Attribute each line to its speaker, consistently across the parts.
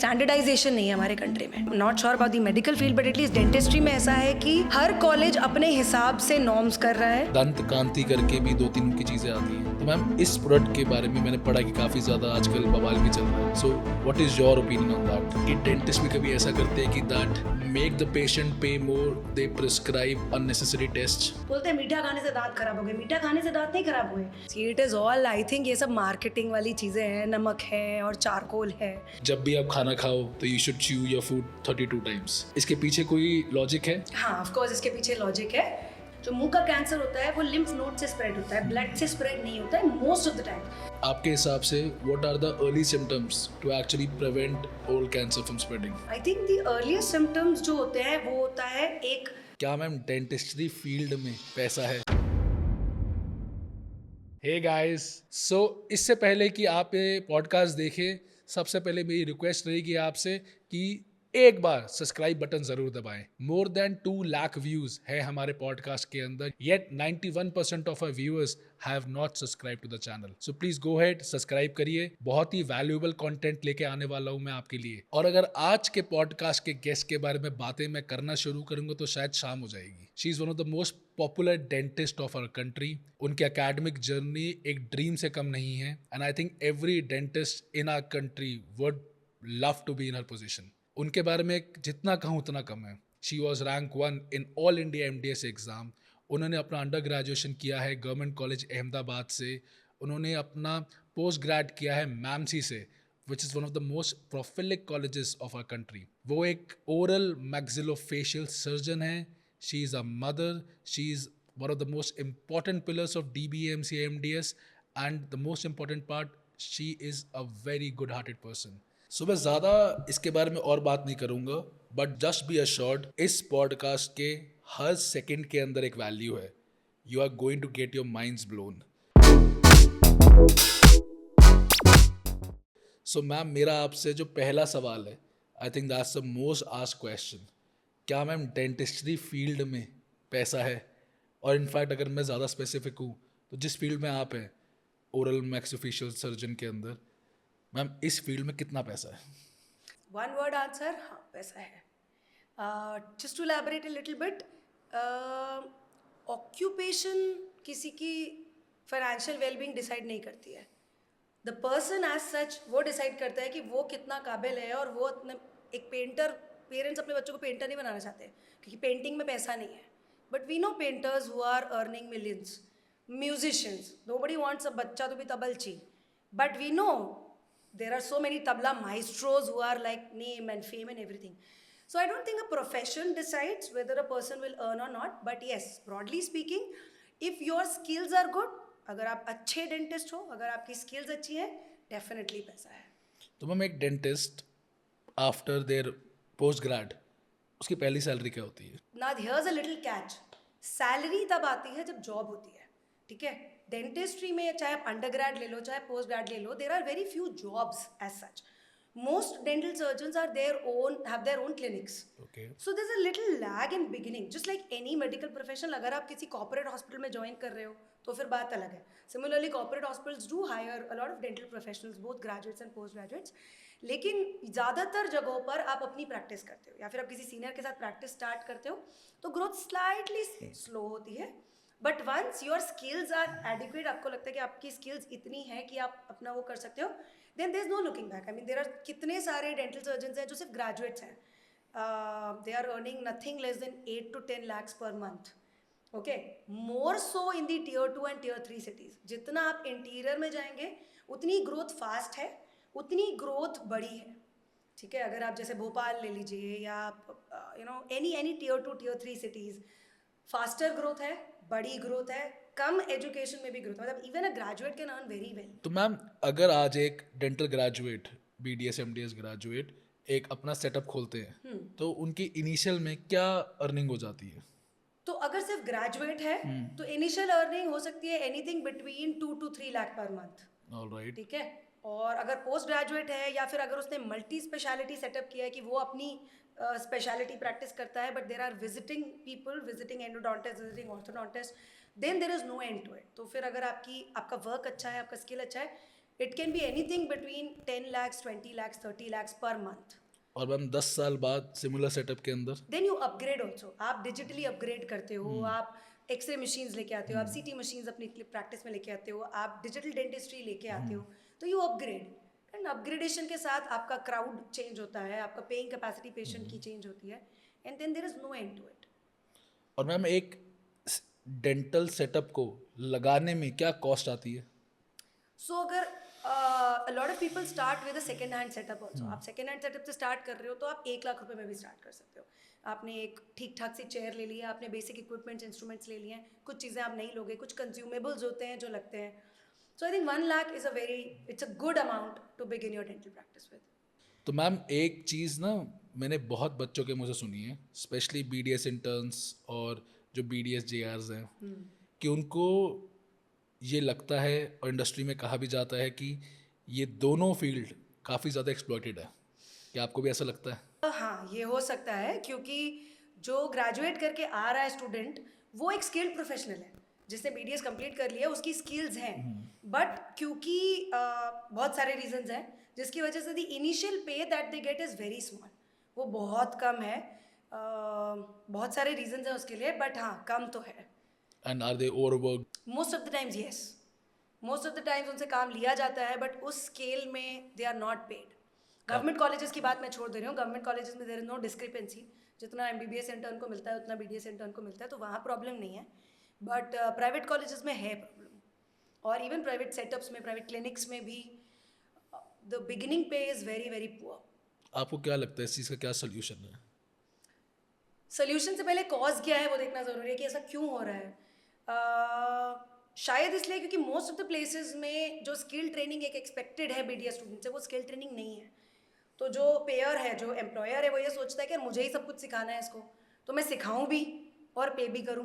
Speaker 1: Standardisation नहीं है हमारे कंट्री में. Not sure about the medical field but at least dentistry में ऐसा है कि हर कॉलेज अपने हिसाब से नॉर्म्स कर रहा है.
Speaker 2: दंत कांति करके भी 2-3 की चीजें आती हैं. तो मैम इस प्रोडक्ट के बारे में मैंने पढ़ा कि काफी ज्यादा आजकल बवाल भी चल रहा है. So what is your opinion on that? कि डेंटिस्ट भी कभी ऐसा करते हैं कि that make the patient pay more, they prescribe unnecessary test.
Speaker 1: बोलते हैं मीठा खाने से दांत खराब हो गए. मीठा खाने से दांत नहीं खराब हुए. It is all, I think ये सब मार्केटिंग वाली चीजें हैं. नमक है और चारकोल है.
Speaker 2: जब भी आप खाना खाओ तो you should chew your food 32 times. इसके पीछे कोई लॉजिक है?
Speaker 1: हाँ, ऑफ कोर्स इसके पीछे लॉजिक है. जो मुंह का कैंसर होता है वो लिम्फ नोड से स्प्रेड होता है, ब्लड से स्प्रेड नहीं होता है मोस्ट ऑफ द टाइम.
Speaker 2: आपके हिसाब से what are the early symptoms to actually prevent oral cancer from spreading?
Speaker 1: I think the earliest symptoms जो होते हैं वो होता है एक.
Speaker 2: क्या मैम डेंटिस्ट्री फील्ड में पैसा है? हे गाइस, सो इससे पहले कि आप ये पॉडकास्ट देखें, सबसे पहले मेरी रिक्वेस्ट रहेगी आपसे कि एक बार सब्सक्राइब बटन जरूर दबाएं. मोर देन 2 लाख व्यूज है हमारे पॉडकास्ट के अंदर, yet 91% of our viewers have not subscribe to the channel. So please go ahead, subscribe करिए. बहुत ही वैल्यूएबल कंटेंट लेके आने वाला हूं मैं आपके लिए. और अगर आज के पॉडकास्ट के गेस्ट के बारे में बातें मैं करना शुरू करूंगा तो शायद शाम हो जाएगी. She is one of the most popular dentist of our country. उनकी एकेडमिक जर्नी एक ड्रीम से कम नहीं है. And I think every dentist in our country would love to be in her position. उनके बारे में जितना कहूँ उतना कम है. She was rank 1 in all India MDS exam. उन्होंने अपना अंडर ग्रेजुएशन किया है गवर्नमेंट कॉलेज अहमदाबाद से. उन्होंने अपना पोस्ट ग्रेड किया है मैमसी से, which is one of the most prolific colleges of our country. वो एक ओरल मैक्सिलोफेशियल सर्जन है. She is a mother. She is one of the most important pillars of DBMC MDS, and the most important part, she is a very good hearted person. So मैं ज़्यादा इसके बारे में और बात नहीं करूँगा, बट जस्ट बी अश्योर्ड इस पॉडकास्ट के हर सेकंड के अंदर एक वैल्यू है. You are going to get your minds blown. So ma'am, मेरा आपसे जो पहला सवाल है, I think that's the most asked question. क्या मैम डेंटिस्ट्री फील्ड में पैसा है? और इनफैक्ट अगर मैं ज़्यादा स्पेसिफिक हूँ तो जिस फील्ड में आप हैं, ओरल मैक्सिलोफेशियल सर्जन के अंदर, मैम इस फील्ड में कितना पैसा है?
Speaker 1: वन वर्ड आंसर, हाँ पैसा है. Just to elaborate a little bit, occupation किसी की फाइनेंशियल वेलबींग डिसाइड नहीं करती है. द पर्सन एज सच वो डिसाइड करता है कि वो कितना काबिल है. और वो अपने एक पेरेंट्स अपने बच्चों को पेंटर नहीं बनाना चाहते क्योंकि पेंटिंग में पैसा नहीं है. But we know painters who are earning millions. Musicians, nobody wants a बच्चा to be तबलची, but we know there are so many tabla maestros who are like name and fame and everything. So I don't think a profession decides whether a person will earn or not, but yes, broadly speaking, if your skills are good, अगर आप अच्छे dentist हो, अगर आपकी skills अच्छी हैं, definitely पैसा है.
Speaker 2: तो मैम एक dentist after their post grade, उसकी पहली सैलरी क्या होती है?
Speaker 1: Now here's a little catch. Salary तब आती है जब जॉब होती है, ठीक है. डेंटिस्ट्री में चाहे आप अंडर ग्रेड ले लो चाहे पोस्ट ग्रेड ले लो, there are very few jobs as such. Most dental surgeons are have their own clinics.
Speaker 2: Okay.
Speaker 1: So there's a little lag in beginning. Just like any medical professional, अगर आप किसी corporate hospital में join कर रहे हो तो फिर बात अलग है. Similarly, corporate hospitals do hire a lot of dental professionals, both graduates and postgraduates. लेकिन ज़्यादातर जगहों पर आप अपनी प्रैक्टिस करते हो या फिर आप किसी सीनियर के साथ प्रैक्टिस स्टार्ट करते हो तो ग्रोथ स्लाइटली स्लो होती है. But once your skills are adequate, आपको लगता है कि आपकी स्किल्स इतनी है कि आप अपना वो कर सकते हो, then there is no looking back. I mean there are कितने सारे डेंटल सर्जन्स हैं जो सिर्फ ग्रेजुएट्स हैं. They are earning nothing less than 8 to 10 lakhs पर month. Okay, more so in the Tier 2 and Tier 3 cities. जितना आप interior में जाएंगे उतनी ग्रोथ फास्ट है, उतनी ग्रोथ बड़ी है. ठीक है, अगर आप जैसे भोपाल ले लीजिए या you know any Tier 2 Tier 3 cities, faster growth है, बड़ी ग्रोथ है, कम एजुकेशन में भी ग्रोथ है. मतलब even a graduate can earn very well.
Speaker 2: तो मैम अगर आज एक dental graduate, BDS MDS graduate एक अपना सेटअप खोलते हैं तो उनकी इनिशियल में क्या अर्निंग हो जाती है?
Speaker 1: तो अगर सिर्फ ग्रेजुएट है तो इनिशियल अर्निंग हो सकती है anything between 2 to 3 lakh per month.
Speaker 2: Alright.
Speaker 1: ठीक है. और अगर पोस्ट ग्रेजुएट है या फिर अगर उसने मल्टी स्पेशलिटी सेटअप किया है कि वो अपनी स्पेशलिटी प्रैक्टिस करता है, but there are visiting people, visiting endodontist, visiting orthodontist, then there is no end to it. तो फिर अगर आपका वर्क अच्छा है, आपका स्किल अच्छा है, it can be anything between 10 lakhs 20 lakhs 30 lakhs per month.
Speaker 2: और मैम 10 साल बाद सिमिलर सेटअप के अंदर
Speaker 1: देन यू अपग्रेड ऑल्सो, आप डिजिटली अपग्रेड करते हो, आप एक्सरे मशीन्स लेके आते हो, आप सीटी मशीन्स अपनी प्रैक्टिस में लेके आते हो, आप डिजिटल डेंटिस्ट्री लेके आते हो, तो यू अपग्रेड। एंड अपग्रेडेशन के साथ आपका क्राउड चेंज होता है, आपका पेइंग कैपेसिटी पेशेंट की चेंज होती है, and then there is no end to it.
Speaker 2: और मैम एक डेंटल सेटअप को लगाने में क्या कॉस्ट आती है?
Speaker 1: सो अगर a lot of people start with a second hand setup also. आप second hand setup से start कर रहे हो तो आप 1 लाख रुपए में भी start कर सकते हो। आपने एक ठीक ठाक सी चेयर ले लिया, आपने बेसिक इक्विपमेंट्स इंस्ट्रूमेंट्स ले लिए हैं, कुछ चीज़ें आप नहीं लोगे, कुछ कंज्यूमेबल्स होते हैं जो लगते हैं। So I think 1 lakh is it's a good amount to begin your dental practice with.
Speaker 2: तो मैम एक चीज़ ना मैंने बहुत बच्चों के मुँह से सुनी है, स्पेशली BDS इंटर्न्स और जो BDS JRs हैं, कि उनको ये लगता है और इंडस्ट्री में कहा भी जाता है कि ये दोनों फील्ड काफ़ी ज़्यादा एक्सप्लॉइटेड है। क्या आपको भी ऐसा लगता है?
Speaker 1: हाँ, ये हो सकता है क्योंकि जो ग्रेजुएट करके आ रहा है स्टूडेंट, वो एक स्किल्ड प्रोफेशनल है। जिसने BDS कंप्लीट कर लिया उसकी स्किल्स हैं, बट क्योंकि बहुत सारे रीजंस हैं जिसकी वजह से द इनिशियल पे that they get is very small, वो बहुत कम है। बहुत सारे रीजंस हैं उसके लिए, बट हाँ कम तो है।
Speaker 2: And are they overwork?
Speaker 1: Most of the times yes, most of the times उनसे काम लिया जाता है, बट उस स्केल में they are not paid. Government colleges की बात मैं छोड़ दे रही हूँ, गवर्नमेंट कॉलेजेस में देयर इज नो डिस्क्रिपेंसी, जितना MBBS इंटर्न को मिलता है उतना BDS इंटर्न को मिलता है, तो वहाँ प्रॉब्लम नहीं है, बट प्राइवेट कॉलेजेस में है प्रॉब्लम। और इवन प्राइवेट सेटअप्स में, प्राइवेट क्लिनिक्स में भी द बिगिनिंग पे इज़ वेरी वेरी पुअर।
Speaker 2: आपको क्या लगता है इस चीज़ का क्या सोल्यूशन है?
Speaker 1: सोल्यूशन से पहले कॉज क्या है वो देखना ज़रूरी है कि ऐसा क्यों हो रहा है। शायद इसलिए क्योंकि मोस्ट ऑफ द प्लेसेस में जो स्किल ट्रेनिंग एक एक्सपेक्टेड है BDS स्टूडेंट से, वो स्किल ट्रेनिंग नहीं है। तो जो पेयर है, जो एम्प्लॉयर है, वो ये सोचता है कि मुझे ही सब कुछ सिखाना है इसको, तो मैं सिखाऊं भी और पे भी करूं,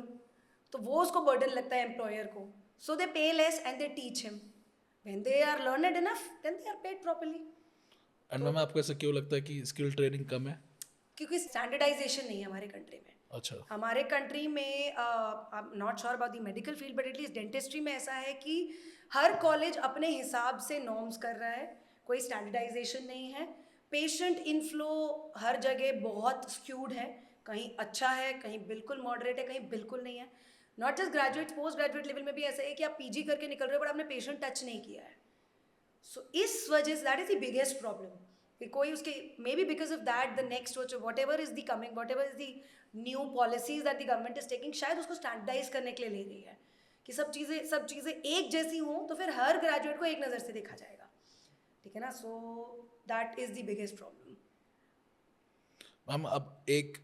Speaker 1: तो वो उसको बर्डन लगता है एम्प्लॉयर को। So they pay less and they teach him. When they are learned enough then they are paid properly.
Speaker 2: And ma'am आपको ऐसा क्यों लगता है कि स्किल ट्रेनिंग कम है?
Speaker 1: क्योंकि स्टैंडर्डाइजेशन नहीं है हमारे कंट्री में।
Speaker 2: अच्छा।
Speaker 1: हमारे कंट्री में I am not sure about the medical field, but at least dentistry में ऐसा है कि हर कॉलेज अपने हिसाब से नॉर्म्स कर रहा है, कोई स्टैंडर्डाइजेशन नहीं है। पेशेंट इनफ्लो हर जगह बहुत स्क्यूड है, कहीं अच्छा है, कहीं बिल्कुल मॉडरेट है, कहीं बिल्कुल नहीं है। Not just graduate, post graduate level में भी ऐसा है कि आप PG करके निकल रहे हो बट आपने पेशेंट टच नहीं किया है। सो इस वजह say that is the biggest problem कि कोई उसके may be because of that the next what ever is the coming, what ever is the new policies that the government is taking, शायद उसको स्टैंडर्डाइज करने के लिए ले रही है कि सब चीज़ें एक जैसी हों, तो फिर हर ग्रेजुएट को एक नज़र से देखा जाएगा, ठीक है ना। So that is the biggest problem.
Speaker 2: हम अब एक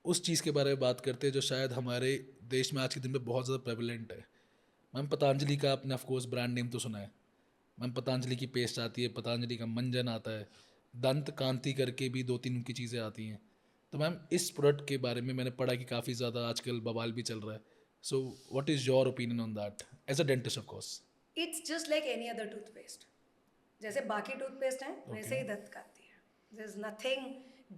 Speaker 2: उस चीज़ के बारे में बात करते हैं जो शायद हमारे देश में आज के दिन में बहुत ज़्यादा प्रेवलेंट है। मैम पतंजलि का आपने ऑफकोर्स ब्रांड नेम तो सुना है। मैम पतंजलि की पेस्ट आती है, पतंजलि का मंजन आता है, दंत कांति करके भी 2-3 उनकी चीज़ें आती हैं। तो मैम इस प्रोडक्ट के बारे में मैंने पढ़ा कि काफ़ी ज़्यादा आजकल बवाल भी चल रहा है। So what is your opinion on that as a dentist of course?
Speaker 1: It's just like any other toothpaste, जैसे बाकी टूथपेस्ट हैं वैसे ही दंत कांति है। There is nothing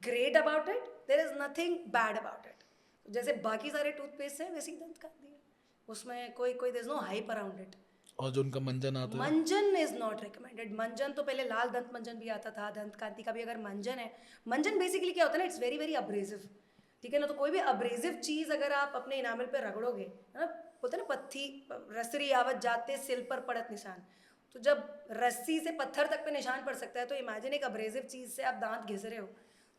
Speaker 1: great about it, there is nothing bad about it. जैसे बाकी सारे toothpaste हैं वैसे ही दंत कांति है, उसमें कोई there is no hype around it.
Speaker 2: और जो उनका मंजन आता है,
Speaker 1: मंजन इज नॉट रिकमेंडेड। मंजन तो पहले लाल दंत मंजन भी आता था, दंत कांति का भी अगर मंजन है। मंजन बेसिकली क्या होता है ना, इट्स वेरी वेरी अब्रेसिव, ठीक है ना। तो कोई भी अब्रेसिव चीज़ अगर आप अपने इनामल पे रगड़ोगे, है ना, बोलते हैं ना पत्थी रसरी आवत जाते सिल पर पड़त निशान, तो जब रस्सी से पत्थर तक पे निशान पड़ सकता है, तो इमेजिन एक अब्रेसिव चीज़ से आप दांत घिस रहे हो,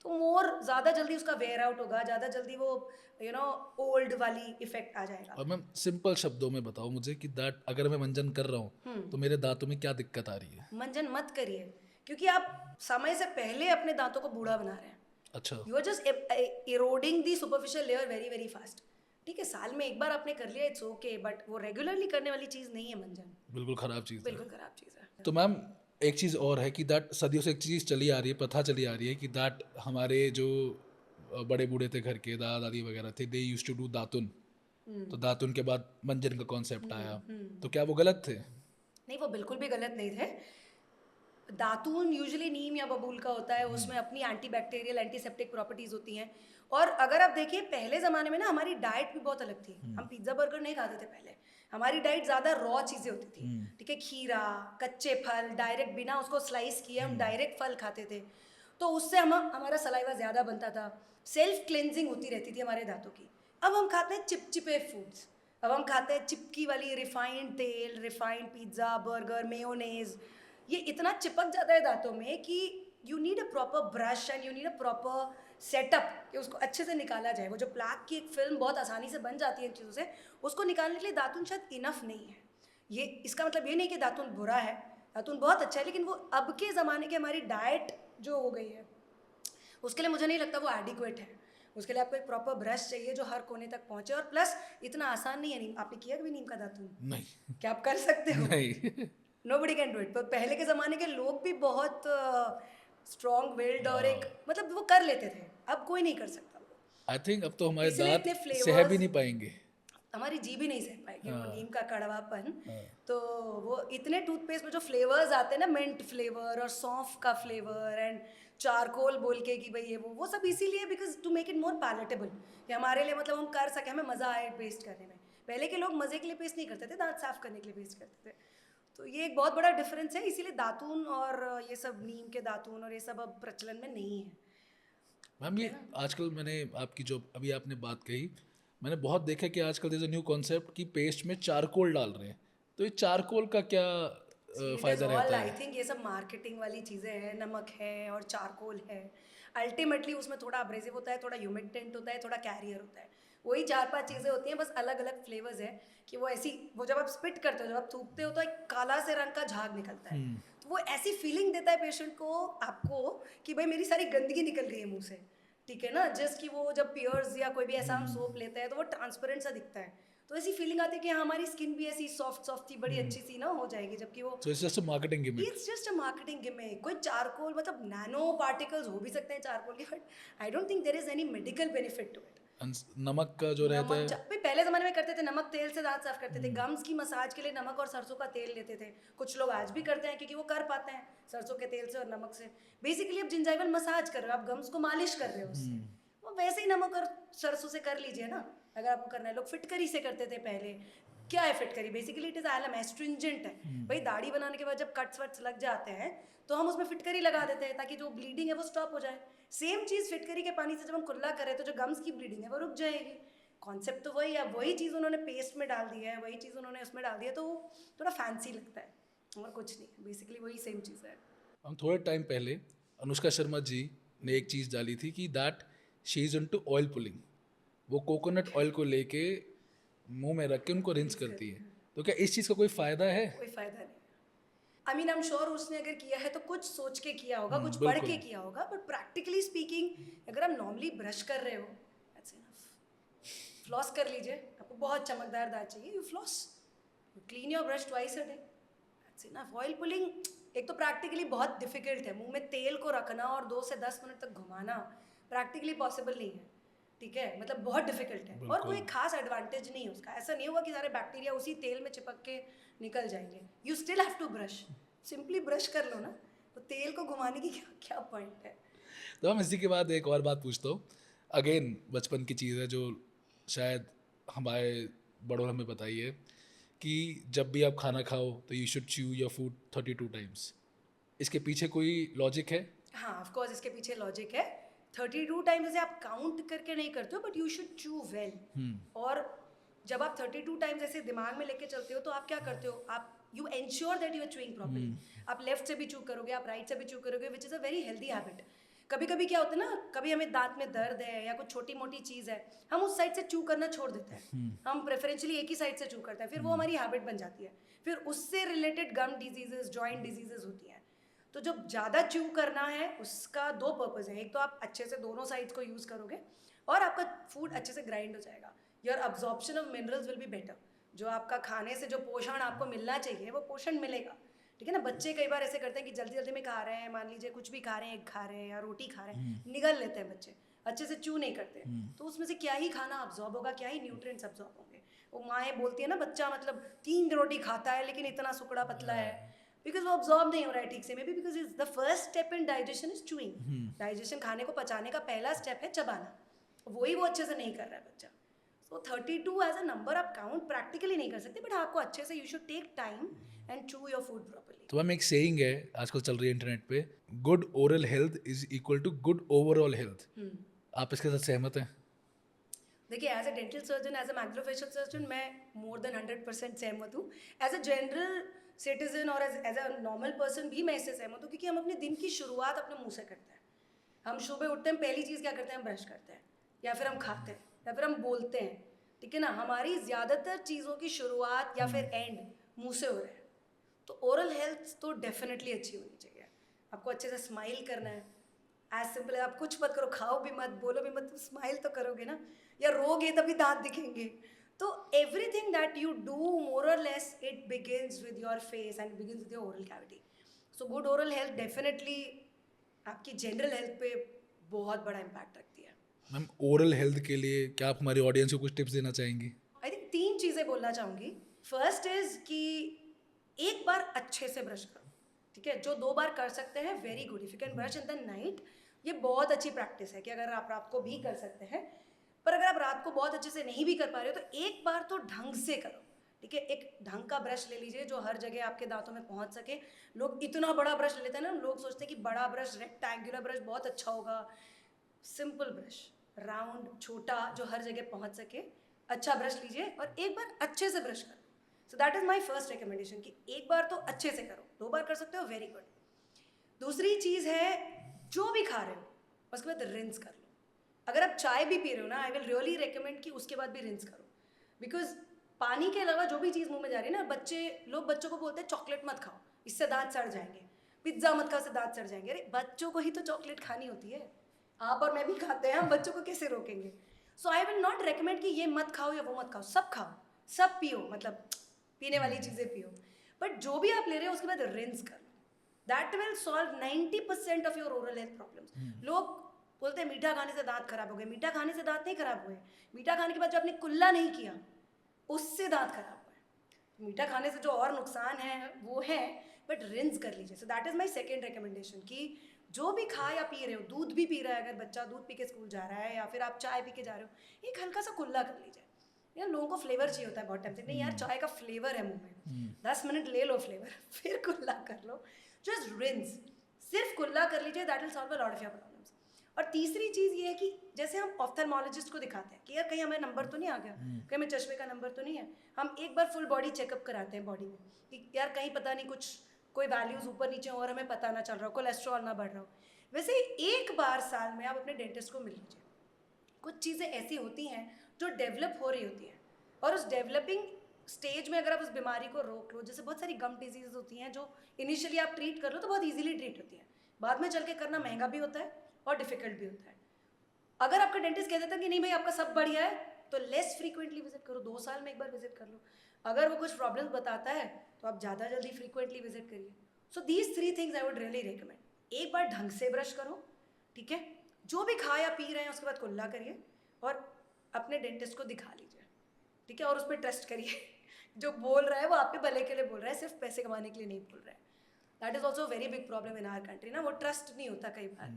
Speaker 1: तो मोर ज़्यादा जल्दी उसका वेयर आउट होगा, ज़्यादा जल्दी वो ओल्ड वाली इफेक्ट आ जाएगा।
Speaker 2: और मैम सिंपल शब्दों में बताओ मुझे कि दैट अगर मैं मंजन कर रहा हूँ तो मेरे दांतों में क्या दिक्कत आ रही है?
Speaker 1: मंजन मत करिए, क्योंकि आप समय से पहले अपने दांतों को बूढ़ा बना रहे हैं।
Speaker 2: अच्छा।
Speaker 1: You are just eroding the superficial layer very very fast, ठीक है। साल में एक बार आपने कर लिया इट्स ओके, बट वो रेगुलरली करने वाली चीज़ नहीं है मंजन,
Speaker 2: बिल्कुल ख़राब चीज़ है।
Speaker 1: बिल्कुल खराब चीज़ है।
Speaker 2: तो मैम एक चीज़ और है कि दैट सदियों से एक चीज़ चली आ रही है, प्रथा चली आ रही है कि दैट हमारे जो बड़े बूढ़े थे घर के, दादा दादी वगैरह थे, दे यूज्ड टू डू दातुन। तो दातुन के बाद मंजन का कॉन्सेप्ट आया, तो क्या वो गलत थे?
Speaker 1: नहीं, वो बिल्कुल भी गलत नहीं थे। दातून यूजुअली नीम या बबूल का होता है, उसमें अपनी एंटीबैक्टीरियल एंटीसेप्टिक प्रॉपर्टीज होती हैं। और अगर आप देखिए पहले ज़माने में ना हमारी डाइट भी बहुत अलग थी। हम पिज़्ज़ा बर्गर नहीं खाते थे पहले, हमारी डाइट ज़्यादा रॉ चीज़ें होती थी, ठीक है, खीरा, कच्चे फल, डायरेक्ट बिना उसको स्लाइस किए हम डायरेक्ट फल खाते थे, तो उससे हमारा सलाइवा ज़्यादा बनता था, सेल्फ क्लेंजिंग होती रहती थी हमारे दांतों की। अब हम खाते हैं चिपचिपे फूड्स, अब हम खाते हैं चिपकी वाली रिफाइंड तेल, रिफाइंड पिज़्ज़ा, बर्गर, मेयोनेज़, ये इतना चिपक जाता है दांतों में कि you need a proper brush and you need a proper setup कि उसको अच्छे से निकाला जाए। वो जो प्लाक की एक फिल्म बहुत आसानी से बन जाती है इन चीज़ों से, उसको निकालने के लिए दातुन शायद इनफ नहीं है। ये इसका मतलब ये नहीं कि दातुन बुरा है, दातुन बहुत अच्छा है, लेकिन वो अब के ज़माने की हमारी डाइट जो हो गई है उसके लिए मुझे नहीं लगता वो एडिक्वेट है। उसके लिए आपको एक प्रॉपर ब्रश चाहिए जो हर कोने तक पहुंचे, और प्लस इतना आसान नहीं है नीम। आपने किया कभी नीम का दातुन?
Speaker 2: नहीं।
Speaker 1: क्या आप कर सकते हो?
Speaker 2: नहीं।
Speaker 1: Nobody can do it. पर पहले के ज़माने के लोग भी बहुत स्ट्रॉन्ग विल्ड और एक मतलब वो कर लेते थे, अब कोई नहीं कर सकता वो।
Speaker 2: आई थिंक अब तो हमारे
Speaker 1: इसीलिए इतने
Speaker 2: दांत सह भी
Speaker 1: फ्लेवर्स,
Speaker 2: नहीं पाएंगे।
Speaker 1: हमारी जीभ ही नहीं सह पाएगी वो
Speaker 2: हाँ।
Speaker 1: नीम का कड़वापन।
Speaker 2: हाँ।
Speaker 1: तो वो इतने टूथपेस्ट में जो फ्लेवर्स आते हैं ना, मिंट फ्लेवर और सौंफ का फ्लेवर एंड चारकोल बोल के कि भाई ये वो सब इसीलिए because to make it more palatable, कि हमारे लिए मतलब हम कर सके, हमें मज़ा आए पेस्ट करने में। पहले के लोग मज़े के लिए पेस्ट नहीं करते थे, दांत साफ करने के लिए पेस्ट करते थे। तो ये एक बहुत बड़ा डिफरेंस है, इसीलिए दातून और ये सब नीम के दातून और ये सब अब प्रचलन में नहीं है।
Speaker 2: मैम ये आजकल मैंने आपकी जो अभी आपने बात कही, मैंने बहुत देखा कि आजकल there's a न्यू कॉन्सेप्ट कि पेस्ट में चारकोल डाल रहे हैं, तो ये चारकोल का क्या फायदा रहता
Speaker 1: आई
Speaker 2: है?
Speaker 1: थिंक ये सब मार्केटिंग वाली चीज़ें हैं, नमक है और चारकोल है। अल्टीमेटली उसमें थोड़ा अब्रेसिव होता है, थोड़ा ह्यूमिडेंट होता है, थोड़ा कैरियर होता है। वही 4-5 चीज़ें होती हैं, बस अलग अलग फ्लेवर्स है कि वो ऐसी, वो जब आप स्पिट करते हो, जब आप थूकते हो तो एक काला से रंग का झाग निकलता है, तो वो ऐसी फीलिंग देता है पेशेंट को, आपको, कि भाई मेरी सारी गंदगी निकल गई है मुंह से, ठीक है ना। जस्ट कि वो जब पियर्स या कोई भी ऐसा हम सोप लेते हैं तो वो ट्रांसपेरेंट सा दिखता है, तो ऐसी फीलिंग आती है कि हाँ, हमारी स्किन भी ऐसी सॉफ्ट सॉफ्ट थी, बड़ी अच्छी सी ना हो जाएगी, जबकि वो
Speaker 2: so it's just a marketing gimmick.
Speaker 1: It's just a marketing gimmick. कोई चारकोल मतलब नैनो पार्टिकल्स हो भी सकते हैं चारकोल के, but I don't think there is any medical benefit to it.
Speaker 2: नमक का जो रहता है,
Speaker 1: पहले ज़माने में करते थे, नमक तेल से दांत साफ करते थे, गम्स की मसाज के लिए नमक और सरसों का तेल लेते थे। कुछ लोग आज भी करते हैं क्योंकि वो कर पाते हैं सरसों के तेल से और नमक से। बेसिकली आप जिंजाइवल मसाज कर रहे हो, आप गम्स को मालिश कर रहे हो उससे, वो वैसे ही नमक और सरसों से कर लीजिए ना अगर आपको करना है। लोग फिटकरी से करते थे पहले। क्या है फिटकरी? Basically it is alum, astringent है भाई। दाढ़ी बनाने के बाद जब कट्स वट्स लग जाते हैं तो हम उसमें फिटकरी लगा देते हैं ताकि जो ब्लीडिंग है वो स्टॉप हो जाए। सेम चीज़ फिटकरी के पानी से जब हम कुल्ला करें तो जो गम्स की ब्लीडिंग है वो रुक जाएगी। कॉन्सेप्ट तो वही है, वही चीज़ उन्होंने पेस्ट में डाल दी है, वही चीज़ उन्होंने उसमें डाल दी है, तो वो थोड़ा फैंसी लगता है और कुछ नहीं, बेसिकली वही सेम चीज़ है।
Speaker 2: हम थोड़े टाइम पहले अनुष्का शर्मा जी ने एक चीज़ डाली थी कि that she is into oil pulling. वो कोकोनट ऑयल को लेके मुंह में रख के उनको रिंस करती है, तो क्या इस चीज़ का कोई फ़ायदा है?
Speaker 1: कोई फ़ायदा नहीं। I mean I am sure उसने अगर किया है तो कुछ सोच के किया होगा, कुछ पढ़
Speaker 2: बिल्कुल।
Speaker 1: के किया होगा, बट प्रैक्टिकली स्पीकिंग अगर आप नॉर्मली ब्रश कर रहे हो दैट्स इनफ। फ्लॉस कर लीजिए, आपको बहुत चमकदार दांत चाहिए, you floss, you clean your brush twice a day, that's enough. Oil pulling एक तो प्रैक्टिकली बहुत डिफिकल्ट है, मुंह में तेल को रखना और 2 से 10 मिनट तक घुमाना प्रैक्टिकली पॉसिबल नहीं है, ठीक है, मतलब बहुत डिफिकल्ट है। और कोई खास एडवांटेज नहीं है उसका, ऐसा नहीं होगा कि सारे बैक्टीरिया उसी तेल में चिपक के निकल जाएंगे। You still have to brush, simply brush कर लो ना, तो तेल को घुमाने की क्या पॉइंट है।
Speaker 2: तो हम इसी के बाद एक और बात पूछता हूँ, अगेन बचपन की चीज़ है जो शायद हमारे बड़ों ने हमें बताई है कि जब भी आप खाना खाओ तो you should chew your food 32 times. इसके पीछे कोई लॉजिक है?
Speaker 1: हाँ, ऑफ कोर्स इसके पीछे लॉजिक है। 32 टाइम जैसे आप काउंट करके नहीं करते हो, but you should chew well. और जब आप 32 टाइम्स ऐसे दिमाग में लेके चलते हो तो आप क्या करते हो, आप you ensure that you are chewing properly. आप लेफ्ट से भी च्यू करोगे, आप राइट से भी च्यू करोगे, which is a very healthy habit. कभी कभी क्या होता है ना, कभी हमें दांत में दर्द है या कुछ छोटी मोटी चीज़ है, हम उस साइड से च्यू करना छोड़ देते हैं, हम प्रेफरेंशियली एक ही साइड से च्यू करते हैं, फिर वो हमारी हैबिट बन जाती है, फिर उससे रिलेटेड गम डिजीजेस, जॉइंट डिजीजेस होती हैं। तो जो ज़्यादा च्यू करना है उसका 2 पर्पज़ है, एक तो आप अच्छे से दोनों साइड्स को यूज़ करोगे और आपका फूड अच्छे से ग्राइंड हो जाएगा, your absorption of minerals will be better. जो आपका खाने से जो पोषण आपको मिलना चाहिए वो पोषण मिलेगा, ठीक है ना। बच्चे कई बार ऐसे करते हैं कि जल्दी जल्दी में खा रहे हैं, मान लीजिए कुछ भी खा रहे हैं, एग खा रहे हैं या रोटी खा रहे हैं, निगल लेते हैं बच्चे, अच्छे से च्यू नहीं करते, तो उसमें से क्या ही खाना अब्जॉर्ब होगा, क्या ही न्यूट्रिएंट्स अब्जॉर्ब होंगे। वो माएँ बोलती है ना, बच्चा मतलब 3 रोटी खाता है लेकिन इतना सुकड़ा पतला है, बिकॉज वो ऑब्जॉर्व नहीं हो रहा है ठीक से, may be because is the first step in digestion is chewing. Digestion, खाने को पचाने का पहला स्टेप है चबाना, वही वो अच्छे से नहीं कर रहा है बच्चा. सो 32 एज अ नंबर आप काउंट प्रैक्टिकली नहीं कर सकते, बट आपको अच्छे से you should take time and chew your food properly.
Speaker 2: तो मैम एक सेइंग है आजकल चल रही है इंटरनेट पे, good oral health is equal to good overall health. आप इसके साथ सहमत हैं?
Speaker 1: देखिए, as a dental surgeon, as a maxillofacial surgeon, मैं मोर देन 100% सहमत हूँ. एज अ जनरल सिटीजन और एज अ नॉर्मल पर्सन भी मैं इससे सहमत हूँ, क्योंकि हम अपने दिन की शुरुआत अपने मुंह से करते हैं. हम सुबह उठते हैं, पहली चीज़ क्या करते हैं? हम ब्रश करते हैं, या फिर हम खाते हैं, या फिर हम बोलते हैं. ठीक है ना, हमारी ज़्यादातर चीज़ों की शुरुआत या फिर एंड मुंह से हो रहा है. तो ओरल हेल्थ तो डेफिनेटली अच्छी होनी चाहिए. आपको अच्छे से स्माइल करना है, एज सिंपल है. आप कुछ मत करो, खाओ भी मत, बोलो भी मत, स्माइल तो करोगे ना. या रोगे तभी दांत दिखेंगे. तो everything that you do more or less it begins with your face and begins with your oral cavity. So good oral health definitely आपकी जनरल हेल्थ पे बहुत बड़ा इम्पैक्ट रखती है.
Speaker 2: मैम ओरल हेल्थ के लिए क्या आप हमारी ऑडियंस को कुछ टिप्स देना चाहेंगी?
Speaker 1: आई थिंक 3 चीज़ें बोलना चाहूँगी. फर्स्ट इज कि एक बार अच्छे से ब्रश करो. ठीक है, जो 2 बार कर सकते हैं very good. If you can brush in the night, ये बहुत अच्छी प्रैक्टिस है कि अगर आप रात को भी कर सकते हैं. पर अगर आप रात को बहुत अच्छे से नहीं भी कर पा रहे हो तो एक बार तो ढंग से करो. ठीक है, एक ढंग का ब्रश ले लीजिए जो हर जगह आपके दांतों में पहुंच सके. लोग इतना बड़ा ब्रश लेते हैं ना, लोग सोचते हैं कि बड़ा ब्रश, रेक्टेंगुलर ब्रश बहुत अच्छा होगा. सिंपल ब्रश, राउंड, छोटा, जो हर जगह पहुंच सके, अच्छा ब्रश लीजिए और एक बार अच्छे से ब्रश करो. So that is my first recommendation कि एक बार तो अच्छे से करो. 2 बार कर सकते हो, वेरी गुड. दूसरी चीज़ है, जो भी खा रहे हो उसके बाद रिंस कर लो. अगर आप चाय भी पी रहे हो ना, आई विल रियली रिकमेंड कि उसके बाद भी रिंस करो. बिकॉज पानी के अलावा जो भी चीज़ मुंह में जा रही है ना, बच्चों को बोलते हैं चॉकलेट मत खाओ, इससे दांत सड़ जाएंगे. पिज्ज़ा मत खाओ, इससे दांत सड़ जाएंगे. अरे बच्चों को ही तो चॉकलेट खानी होती है. आप और मैं भी खाते हैं, हम बच्चों को कैसे रोकेंगे? सो आई विल नॉट रिकमेंड कि ये मत खाओ या वो मत खाओ. सब खाओ, सब पियो, मतलब पीने वाली चीज़ें पियो. बट जो भी आप ले रहे हो उसके बाद रिंस कर लो. That will solve 90% of your oral health problems. लोग बोलते हैं मीठा खाने से दांत खराब हो गए. मीठा खाने से दांत नहीं खराब हुए. मीठा खाने के बाद जो आपने कुल्ला नहीं किया उससे दांत खराब हुए. मीठा खाने से जो और नुकसान है वो है, बट रिंस कर लीजिए. So that is my second recommendation कि जो भी खा या पी रहे हो, दूध भी पी रहा है, अगर बच्चा दूध पी के स्कूल जा रहा है या फिर आप चाय पी के जा रहे हो, एक हल्का सा कुल्ला कर लीजिए. यार लोगों को फ्लेवर चाहिए होता है बहुत टाइम से. नहीं यार, चाय का फ्लेवर है मुंह में, 10 मिनट ले लो फ्लेवर, फिर कुल्ला कर लो. जस्ट रिंस, सिर्फ कुल्ला कर लीजिए. That will solve a lot of your problems. और तीसरी चीज़ ये है कि जैसे हम ऑफ्थेल्मोलॉजिस्ट को दिखाते हैं कि यार कहीं हमें नंबर तो नहीं आ गया, कहीं हमें चश्मे का नंबर तो नहीं है, हम एक बार फुल बॉडी चेकअप कराते हैं बॉडी में कि यार कहीं पता नहीं कुछ कोई वैल्यूज़ ऊपर नीचे और हमें पता ना चल रहा हो, कोलेस्ट्रॉल ना बढ़ रहा हो. वैसे एक बार साल में आप अपने डेंटिस्ट को मिल लीजिए. कुछ चीज़ें ऐसी होती हैं जो डेवलप हो रही होती हैं, और उस डेवलपिंग स्टेज में अगर आप उस बीमारी को रोक लो, जैसे बहुत सारी गम डिजीज़ होती हैं जो इनिशियली आप ट्रीट कर लो तो बहुत इजीली ट्रीट होती हैं, बाद में चल के करना महंगा भी होता है और डिफिकल्ट भी होता है. अगर आपका डेंटिस्ट कह देता है कि नहीं भाई आपका सब बढ़िया है, तो लेस फ्रीक्वेंटली विजिट करो, 2 साल में एक बार विजिट कर लो. अगर वो कुछ प्रॉब्लम्स बताता है तो आप ज़्यादा जल्दी फ्रीक्वेंटली विजिट करिए. So these 3 things I would really recommend. एक बार ढंग से ब्रश करो, ठीक है, जो भी खा या पी रहे हैं उसके बाद कुल्ला करिए और अपने डेंटिस्ट को दिखा लीजिए. ठीक है, और उस पर ट्रस्ट करिए. जो बोल रहा है वो आपके भले के लिए बोल रहा है, सिर्फ पैसे कमाने के लिए नहीं बोल रहा है. That is also very big problem in our country ना, वो ट्रस्ट नहीं होता कई बार.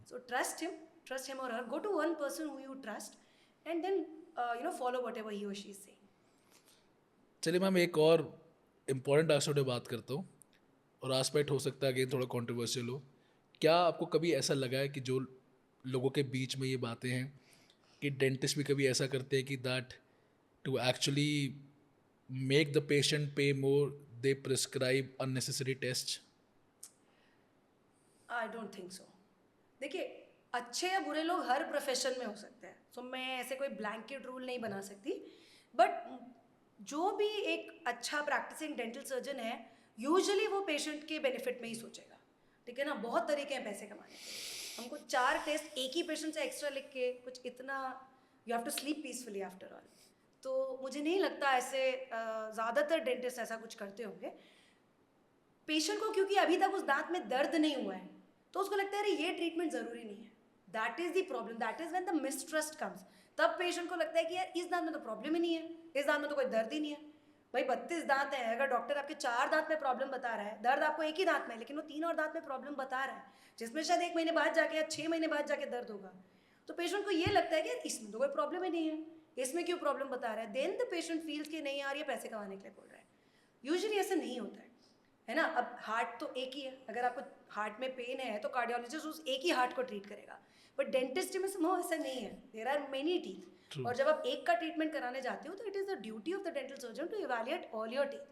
Speaker 1: सो trust him or her. Go to one person who you trust and then follow whatever he or she is saying.
Speaker 2: चलिए ma'am एक और important aspect पे बात करता हूँ, और एस्पेक्ट हो सकता है कि थोड़ा कंट्रोवर्शियल हो. क्या आपको कभी ऐसा लगा है कि जो लोगों के बीच में ये बातें हैं कि डेंटिस्ट भी कभी ऐसा करते हैं कि that to actually make the patient pay more they prescribe unnecessary test?
Speaker 1: I don't think so. देखिए, अच्छे या बुरे लोग हर प्रोफेशन में हो सकते हैं. सो मैं ऐसे कोई ब्लैंकेट रूल नहीं बना सकती. बट जो भी एक अच्छा प्रैक्टिसिंग डेंटल सर्जन है, यूजुअली वो पेशेंट के बेनिफिट में ही सोचेगा. ठीक है ना, बहुत तरीके हैं पैसे कमाने के. हमको 4 टेस्ट एक ही पेशेंट से एक्स्ट्रा लिख के कुछ इतना, you have to sleep peacefully after all. तो मुझे नहीं लगता ऐसे ज़्यादातर डेंटिस्ट ऐसा कुछ करते होंगे. पेशेंट को क्योंकि अभी तक उस दांत में दर्द नहीं हुआ है तो उसको लगता है अरे ये ट्रीटमेंट ज़रूरी नहीं है. That is the problem. That is when the mistrust comes. तब पेशेंट को लगता है कि यार इस दांत में तो प्रॉब्लम ही नहीं है, इस दांत में तो कोई दर्द ही नहीं है. भाई 32 दांत है, अगर डॉक्टर आपके 4 दांत में प्रॉब्लम बता रहा है, दर्द आपको एक ही दांत में है, लेकिन वो 3 और दांत में प्रॉब्लम बता रहा है, जिसमें शायद 1 महीने बाद जाके या 6 महीने बाद जाके दर्द होगा, तो पेशेंट को ये लगता है कि इसमें तो कोई प्रॉब्लम ही नहीं है, इसमें क्यों प्रॉब्लम बता रहा है। देन द पेशेंट फील्स कि नहीं यार ये पैसे कमाने के लिए बोल रहा है। यूजुअली ऐसा नहीं होता है ना। अब हार्ट तो एक ही है, अगर आपको हार्ट में पेन है तो कार्डियोलॉजिस्ट उस एक ही हार्ट को ट्रीट करेगा, बट डेंटिस्ट में समझो ऐसा नहीं है, there are many teeth.
Speaker 2: True.
Speaker 1: और जब आप एक का ट्रीटमेंट कराने जाते हो तो it is the duty of the dental surgeon to evaluate all your teeth,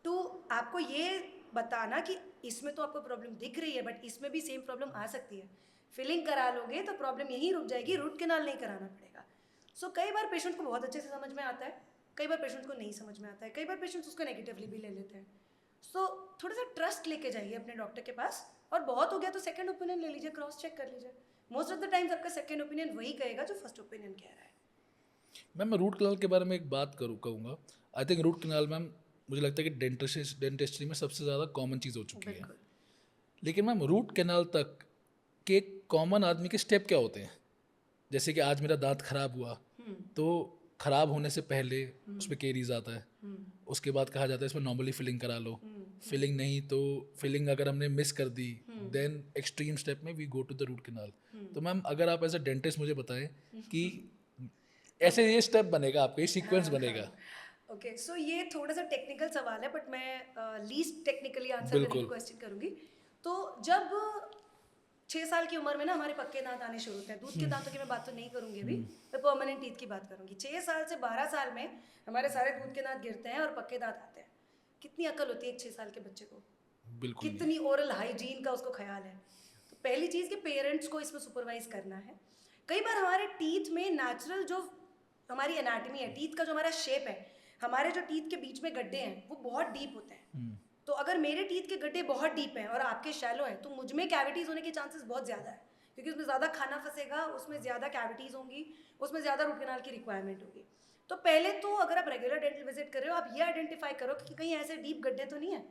Speaker 1: to आपको ये बताना कि इसमें तो आपको प्रॉब्लम दिख रही है बट इसमें भी सेम प्रॉब्लम आ सकती है। फिलिंग करा लोगे तो प्रॉब्लम यहीं रुक जाएगी, रूट कैनाल नहीं कराना पड़ेगा। सो कई बार पेशेंट को बहुत अच्छे से समझ में आता है, कई बार पेशेंट को नहीं समझ में आता है, कई बार पेशेंट्स उसको नेगेटिवली भी ले लेते हैं। सो थोड़ा सा ट्रस्ट लेके जाइए अपने डॉक्टर के पास, और बहुत हो गया तो सेकंड ओपिनियन ले लीजिए, क्रॉस चेक कर लीजिए। मोस्ट ऑफ द टाइम्स आपका सेकंड ओपिनियन वही कहेगा जो फर्स्ट ओपिनियन कह रहा है।
Speaker 2: मैम मैं रूट कनाल के बारे में एक बात कहूँगा। I think root canal ma'am मुझे लगता है कि डेंटिस्ट्री में सबसे ज़्यादा कॉमन चीज़ हो चुकी है। लेकिन मैम रूट कैनाल तक के कॉमन आदमी के स्टेप क्या होते हैं? जैसे कि आज मेरा दांत खराब हुआ तो खराब होने से पहले उसमें केरीज आता है, उसके बाद कहा जाता है इसमें नॉर्मली फिलिंग करा लो, फिलिंग नहीं तो फिलिंग अगर हमने मिस कर दी देन एक्सट्रीम स्टेप में we go to the root canal. तो मैम अगर आप एज अ डेंटिस्ट मुझे बताएं कि ऐसे ये स्टेप बनेगा आपका, ये सीक्वेंस बनेगा।
Speaker 1: ओके, सो ये थोड़ा सा टेक्निकल सवाल है बट मैं लीस्ट टेक्निकली आंसर करने की क्वेश्चन करूंगी। तो जब 6 साल की उम्र में ना हमारे पक्के दांत आने शुरू होते हैं, दूध के दांतों की मैं बात तो नहीं करूंगी अभी, मैं परमानेंट टीथ की बात करूंगी। 6 साल से 12 साल में हमारे सारे दूध के दांत गिरते हैं और पक्के दांत आते हैं। कितनी अकल होती है एक 6 साल के बच्चे को,
Speaker 2: बिल्कुल
Speaker 1: कितनी ओरल हाइजीन का उसको ख्याल है। तो पहली चीज़ कि पेरेंट्स को इसमें सुपरवाइज करना है। कई बार हमारे टीथ में नेचुरल जो हमारी एनाटमी है, टीथ का जो हमारा शेप है, हमारे जो टीथ के बीच में गड्ढे हैं वो बहुत डीप होते हैं। तो अगर मेरे टीथ के गड्ढे बहुत डीप हैं और आपके शैलो हैं तो मुझ में कैविटीज़ होने के चांसेस बहुत ज़्यादा है, क्योंकि उसमें ज़्यादा खाना फंसेगा, उसमें ज़्यादा कैविटीज़ होंगी, उसमें ज़्यादा रूट कैनाल की रिक्वायरमेंट होगी। तो पहले तो अगर आप रेगुलर डेंटल विजिट कर रहे हो, आप ये आइडेंटिफाई करो कि कहीं ऐसे डीप गड्ढे तो नहीं है।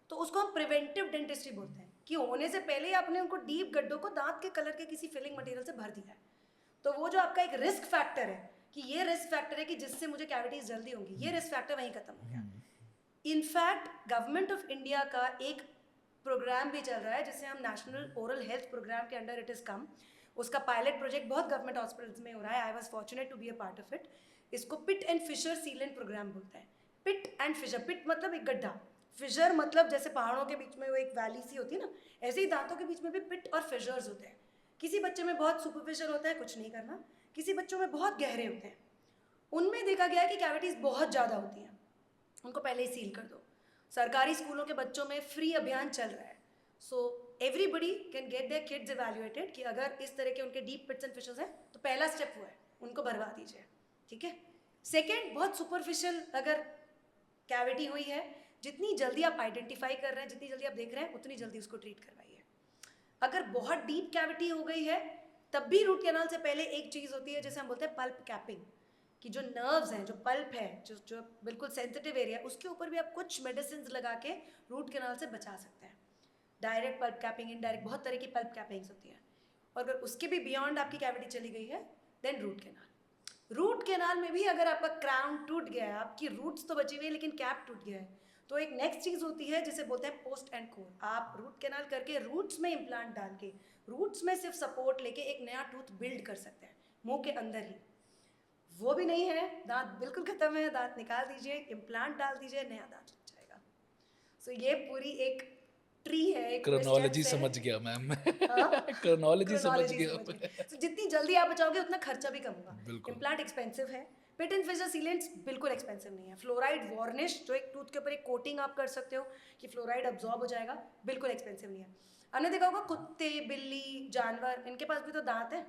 Speaker 1: तो उसको हम प्रिवेंटिव डेंटिस्ट्री बोलते हैं, कि होने से पहले ही आपने उनको डीप गड्ढों को दांत के कलर के किसी फिलिंग मटेरियल से भर दिया है। तो वो जो आपका एक रिस्क फैक्टर है कि ये रिस्क फैक्टर है कि जिससे मुझे कैविटीज जल्दी होंगी, ये रिस्क फैक्टर वहीं खत्म हो गया। इनफैक्ट गवर्नमेंट ऑफ इंडिया का एक प्रोग्राम भी चल रहा है जिसे हम नेशनल ओरल हेल्थ प्रोग्राम के अंडर इट इज़ कम। उसका पायलट प्रोजेक्ट बहुत गवर्नमेंट हॉस्पिटल्स में हो रहा है। I was fortunate to be a part of it. इसको pit and fissure sealant programme बोलते हैं। पिट एंड फिशर, पिट मतलब एक गड्ढा, फिशर मतलब जैसे पहाड़ों के बीच में वो एक वैली सी होती है ना, ऐसे ही दांतों के बीच में भी पिट और फिशर्स होते हैं। किसी बच्चे में बहुत सुपरफिशियल होता है, कुछ नहीं करना, किसी बच्चों में बहुत गहरे होते हैं। उनमें देखा गया है कि कैविटीज़ बहुत ज़्यादा होती हैं, उनको पहले ही सील कर दो। सरकारी स्कूलों के बच्चों में फ्री अभियान चल रहा है, so everybody can get their kids evaluated कि अगर इस तरह के उनके डीप पिट्स एंड फिशर्स हैं तो पहला स्टेप वो है, उनको भरवा दीजिए, ठीक है। सेकेंड, बहुत सुपरफिशियल अगर कैविटी हुई है, जितनी जल्दी आप आइडेंटिफाई कर रहे हैं, जितनी जल्दी आप देख रहे हैं, उतनी जल्दी उसको ट्रीट करवाइए। अगर बहुत डीप कैविटी हो गई है तब भी रूट कैनाल से पहले एक चीज़ होती है जिसे हम बोलते हैं पल्प कैपिंग, कि जो नर्व्स हैं, जो पल्प है, जो बिल्कुल सेंसिटिव एरिया, उसके ऊपर भी आप कुछ मेडिसिन लगा के रूट कैनाल से बचा सकते हैं। डायरेक्ट पल्प कैपिंग, इनडायरेक्ट, बहुत तरह की पल्प कैपिंग्स होती हैं। और अगर उसके भी बियॉन्ड आपकी कैविटी चली गई है then root canal. Root canal में भी अगर आपका क्राउन टूट गया है, आपकी रूट्स तो बची हुई है लेकिन कैप टूट गया है, तो एक नेक्स्ट चीज़ होती है जिसे बोलते हैं पोस्ट एंड कोर। आप रूट कैनाल करके रूट्स में इम्प्लांट डाल के, रूट्स में सिर्फ सपोर्ट लेके एक नया टूथ बिल्ड कर सकते हैं मुंह के अंदर ही। वो भी नहीं है, दांत बिल्कुल खत्म है, दांत निकाल दीजिए, इम्प्लांट डाल दीजिए, नया दांत लग जाएगा। सो ये पूरी एक ट्री है, एक
Speaker 2: क्रोनोलॉजी समझ गया मैम। क्रोनोलॉजी समझ गया।
Speaker 1: So, जितनी जल्दी आप बचाओगे उतना खर्चा भी कम होगा। इम्प्लांट एक्सपेंसिव है, पिट एंड फिशर सीलेंट्स बिल्कुल एक्सपेंसिव नहीं है। फ्लोराइड वार्निश, जो एक टूथ के ऊपर एक कोटिंग आप कर सकते हो कि फ्लोराइड अब्जॉर्ब हो जाएगा, बिल्कुल एक्सपेंसिव नहीं है। हमने देखा होगा कुत्ते, बिल्ली, जानवर, इनके पास भी तो दांत है,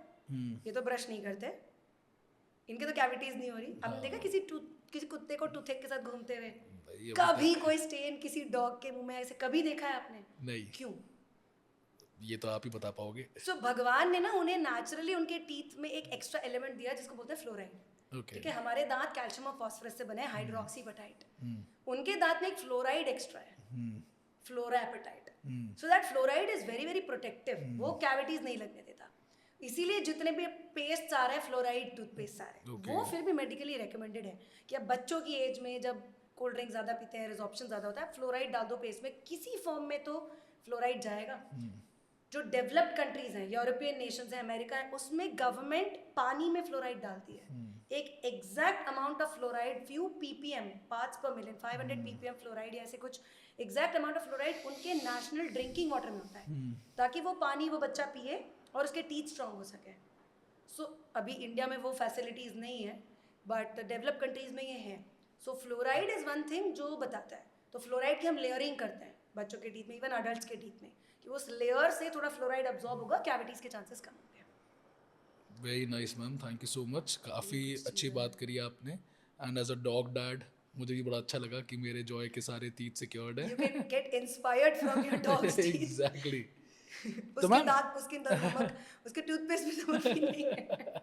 Speaker 1: ये तो ब्रश नहीं करते, इनके तो कैविटीज नहीं हो रही। हमने देखा किसी कुत्ते को टूथपिक के साथ घूमते हुए? कभी कोई स्टेन किसी डॉग के मुंह में ऐसे कभी देखा है आपने?
Speaker 2: नहीं।
Speaker 1: क्यों?
Speaker 2: ये तो आप ही बता पाओगे।
Speaker 1: सो भगवान ने ना उन्हें नेचुरली उनके टीथ में एक एक्स्ट्रा एलिमेंट दिया जिसको बोलते हैं फ्लोराइड। ठीक है, हमारे दांत कैल्शियम और फास्फोरस से बने हैं, हाइड्रोक्सीबटाइट। उनके दांत में एक फ्लोराइड एक्स्ट्रा है, fluorapatite. So that fluoride is very very protective, वो कैविटीज नहीं लगने देता। इसीलिए जितने भी पेस्ट आ रहे हैं, फ्लोराइड टूथपेस्ट आ रहे हैं, वो फिर भी मेडिकली रिकमेंडेड है कि अब बच्चों की एज में जब कोल्ड ड्रिंक ज़्यादा पीते हैं, रिजॉर्प्शन ज़्यादा होता है, फ्लोराइड डाल दो पेस्ट में, किसी फॉर्म में तो फ्लोराइड जाएगा। जो डेवलप्ड कंट्रीज हैं, यूरोपियन नेशंस हैं, अमेरिका है, उसमें गवर्नमेंट पानी में फ्लोराइड डालती है। एक exact amount of fluoride, few ppm, parts पर मिलियन, 500 ppm फ्लोराइड या ऐसे कुछ एग्जैक्ट अमाउंट ऑफ फ्लोराइड उनके नेशनल ड्रिंकिंग वाटर में होता है, ताकि वो पानी वो बच्चा पिए और उसके टीथ स्ट्रांग हो सके। सो अभी इंडिया में वो फैसिलिटीज़ नहीं है, बट डेवलप कंट्रीज में ये है। सो फ्लोराइड इज़ वन थिंग जो बताता है। तो फ्लोराइड की हम लेयरिंग करते हैं बच्चों के टीथ में, इवन अडल्ट के टीथ में, कि उस लेयर से थोड़ा फ्लोराइड अब्जॉर्ब होगा, कैविटीज़ के चांसेस कम होंगे।
Speaker 2: Very nice ma'am, thank you so much, काफ़ी अच्छी बात करी आपने। And as a dog dad मुझे भी बड़ा अच्छा लगा कि मेरे जॉय के सारे टीथ सिक्योर्ड
Speaker 1: You
Speaker 2: है।
Speaker 1: can get inspired from your dog's teeth.
Speaker 2: Exactly.
Speaker 1: उसके
Speaker 2: मैम-
Speaker 1: दांत, उसके अंदर नमक, उसके टूथपेस्ट में नमक भी नहीं है।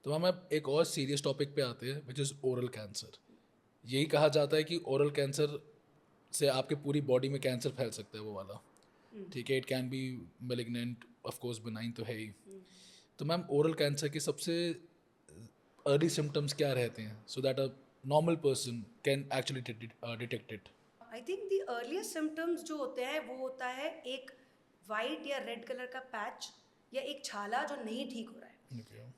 Speaker 2: तो मैम अब एक और सीरियस टॉपिक पे आते हैं, विच इज़ ओरल कैंसर। यही कहा जाता है कि ओरल कैंसर से आपके पूरी बॉडी में कैंसर फैल सकता है, वो वाला। ठीक है, it can be malignant, of course benign तो है ही। तो मैम ओरल कैंसर के सबसे अर्ली सिम्टम्स क्या रहते हैं, so that a normal person can actually detect it?
Speaker 1: I think the earliest symptoms जो होते हैं वो होता है एक वाइट या रेड कलर का पैच या एक छाला जो नहीं ठीक हो रहा है।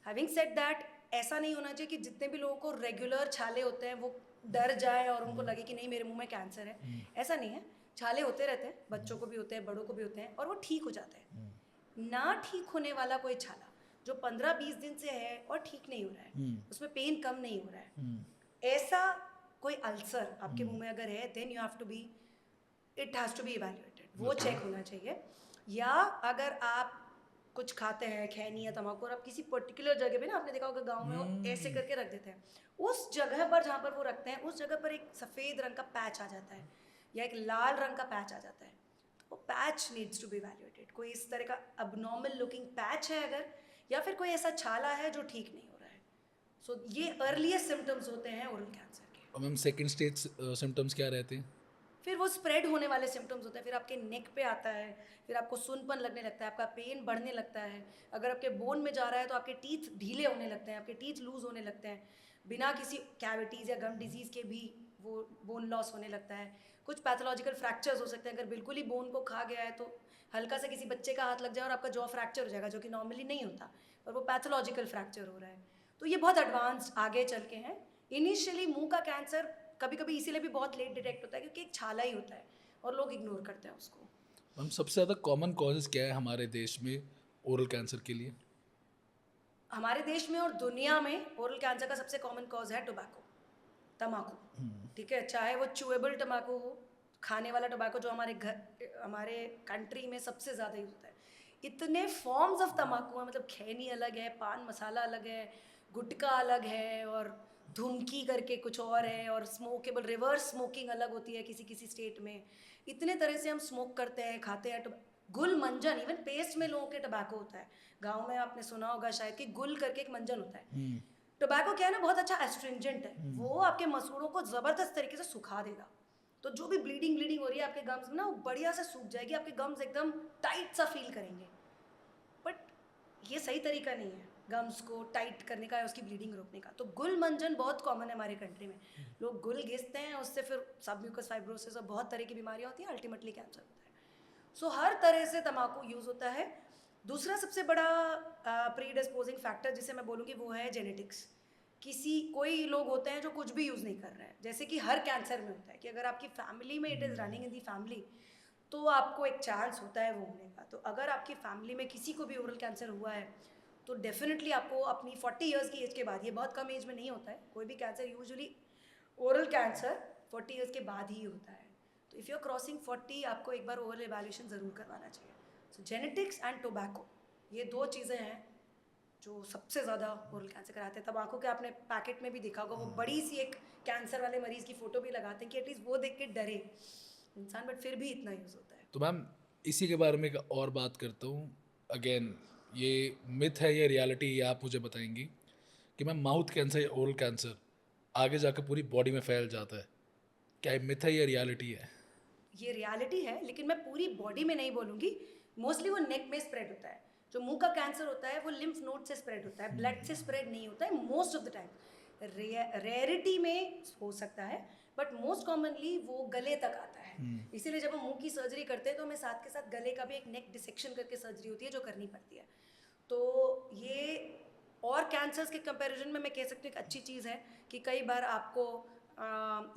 Speaker 1: हैविंग सेड दैट, ऐसा नहीं होना चाहिए कि जितने भी लोगों को रेगुलर छाले होते हैं वो डर जाए और उनको लगे कि नहीं मेरे मुंह में कैंसर है। ऐसा नहीं है, छाले होते रहते हैं, बच्चों को भी होते हैं, बड़ों को भी होते हैं, और वो ठीक हो जाते हैं। ना ठीक होने वाला कोई छाला जो 15-20 दिन से है और ठीक नहीं हो रहा है, उसमें पेन कम नहीं हो रहा है, ऐसा कोई अल्सर आपके मुंह में अगर है, then you have to be, it has to be evaluated, वो चेक होना चाहिए। या अगर आप कुछ खाते हैं खैनी या तम्बाकू और आप किसी पर्टिकुलर जगह पे ना, आपने देखा होगा गांव में वो ऐसे करके रख देते हैं, उस जगह पर जहाँ पर वो रखते हैं उस जगह पर एक सफ़ेद रंग का पैच आ जाता है या एक लाल रंग का पैच आ जाता है, तो वो patch needs to be evaluated. कोई इस तरह का अबनॉर्मल लुकिंग पैच है अगर, या फिर कोई ऐसा छाला है जो ठीक नहीं हो रहा है, सो ये अर्लीस्ट सिम्टम्स होते हैं ओरल कैंसर के।
Speaker 2: और मैम सेकेंड स्टेज सिम्टम्स क्या रहते हैं?
Speaker 1: फिर वो स्प्रेड होने वाले सिम्टम्स होते हैं, फिर आपके नेक पे आता है, फिर आपको सुनपन लगने लगता है, आपका पेन बढ़ने लगता है, अगर आपके बोन में जा रहा है तो आपके टीथ ढीले होने लगते हैं, आपके टीथ लूज होने लगते हैं, बिना किसी कैविटीज़ या गम डिजीज़ के भी वो बोन लॉस होने लगता है। कुछ पैथोलॉजिकल फ्रैक्चर्स हो सकते हैं, अगर बिल्कुल ही बोन को खा गया है तो हल्का सा किसी बच्चे का हाथ लग जाए और आपका जॉ फ्रैक्चर हो जाएगा, जो कि नॉर्मली नहीं होता, पर वो पैथोलॉजिकल फ्रैक्चर हो रहा है। तो ये बहुत एडवांस्ड आगे चल के हैं। इनिशियली मुंह का कैंसर कभी कभी इसीलिए भी बहुत लेट डिटेक्ट होता है क्योंकि एक छाला ही होता है और लोग इग्नोर करते हैं उसको।
Speaker 2: मैम सबसे ज़्यादा कॉमन कॉजेज़ क्या है हमारे देश में ओरल कैंसर के लिए?
Speaker 1: हमारे देश में और दुनिया में ओरल कैंसर का सबसे कॉमन कॉज है टोबैको, तम्बाकू। ठीक है, चाहे वो च्यूएबल टम्बाकू हो, खाने वाला टोबैको जो हमारे कंट्री में सबसे ज़्यादा यूज होता है। इतने फॉर्म्स ऑफ तम्बाकू हैं, मतलब खैनी अलग है, पान मसाला अलग है, गुटखा अलग है, और धुमकी करके कुछ और है, और स्मोकेबल रिवर्स स्मोकिंग अलग होती है किसी किसी स्टेट में। इतने तरह से हम स्मोक करते हैं, खाते हैं। गुल मंजन, इवन पेस्ट में लोगों के टोबैको होता है। गांव में आपने सुना होगा शायद कि गुल करके एक मंजन होता है। टोबैको क्या है ना, बहुत अच्छा एस्ट्रिंजेंट है, वो आपके मसूड़ों को ज़बरदस्त तरीके से सुखा देगा। तो जो भी ब्लीडिंग हो रही है आपके गम्स में ना, वो बढ़िया से सूख जाएगी, आपके गम्स एकदम टाइट सा फील करेंगे। बट ये सही तरीका नहीं है गम्स को टाइट करने का या उसकी ब्लीडिंग रोकने का। तो गुल मंजन बहुत कॉमन है हमारे कंट्री में। लोग गुल घिसते हैं, उससे फिर सबम्यूकस फाइब्रोसिस और बहुत तरह की बीमारियाँ होती हैं, अल्टीमेटली कैंसर होता है। सो हर तरह से तम्बाकू यूज़ होता है। दूसरा सबसे बड़ा प्रीडिस्पोजिंग फैक्टर जिसे मैं बोलूँगी वो है जेनेटिक्स। कोई लोग होते हैं जो कुछ भी यूज़ नहीं कर रहे हैं, जैसे कि हर कैंसर में होता है कि अगर आपकी फैमिली में it is running in the family तो आपको एक चांस होता है वो होने का। तो अगर आपकी फैमिली में किसी को भी ओरल कैंसर हुआ है तो डेफिनेटली आपको अपनी 40 इयर्स की एज के बाद, ये बहुत कम एज में नहीं होता है कोई भी cancer, usually oral cancer 40 years के बाद ही होता है। तो इफ़ यू आर क्रॉसिंग 40 आपको एक बार ओरल एवैल्यूएशन ज़रूर करवाना चाहिए। सो जेनेटिक्स एंड टोबैको, ये दो चीज़ें हैं जो सबसे ज़्यादा ओरल कैंसर कराते हैं। तम्बाकू के आपने पैकेट में भी देखा होगा, वो बड़ी सी एक कैंसर वाले मरीज़ की फ़ोटो भी लगाते हैं कि एटलीस्ट वो देख के डरे इंसान, बट फिर भी इतना यूज़ होता है।
Speaker 2: तो मैम इसी के बारे में एक और बात करता हूँ। अगेन ये मिथ है या रियलिटी, ये आप मुझे बताएंगी कि मैम माउथ कैंसर या ओरल कैंसर आगे जाकर पूरी बॉडी में फैल जाता है, क्या ये मिथ है या रियलिटी है?
Speaker 1: ये रियलिटी है, लेकिन मैं पूरी बॉडी में नहीं बोलूँगी। मोस्टली वो नेक में स्प्रेड होता है। जो मुंह का कैंसर होता है वो लिम्फ नोड से स्प्रेड होता है, ब्लड से स्प्रेड नहीं होता है most of the time. Rarity में हो सकता है, बट मोस्ट कॉमनली वो गले तक आता है। इसीलिए जब हम मुंह की सर्जरी करते हैं तो हमें साथ के साथ गले का भी एक नेक डिसेक्शन करके सर्जरी होती है जो करनी पड़ती है। तो ये और कैंसर्स के कंपैरिजन में मैं कह सकती हूँ एक अच्छी चीज़ है कि कई बार आपको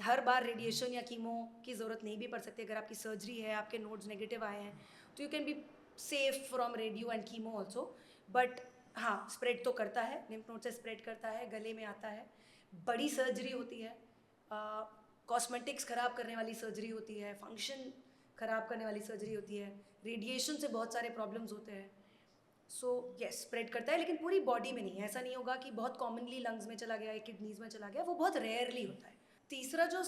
Speaker 1: हर बार रेडिएशन या कीमो की ज़रूरत नहीं भी पड़ सकती। अगर आपकी सर्जरी है, आपके नोड्स नेगेटिव आए हैं, तो you can be safe from radio and chemo also. But हाँ, स्प्रेड तो करता है, लिम्फ नोड से स्प्रेड करता है, गले में आता है, बड़ी सर्जरी होती है, कॉस्मेटिक्स ख़राब करने वाली सर्जरी होती है, फंक्शन ख़राब करने वाली सर्जरी होती है, रेडिएशन से बहुत सारे प्रॉब्लम्स होते हैं। सो यस, स्प्रेड करता है, लेकिन पूरी बॉडी में नहीं है। ऐसा नहीं होगा कि बहुत कॉमनली लंग्स में चला गया, किडनीज में चला गया, वो बहुत रेयरली होता है। तीसरा जो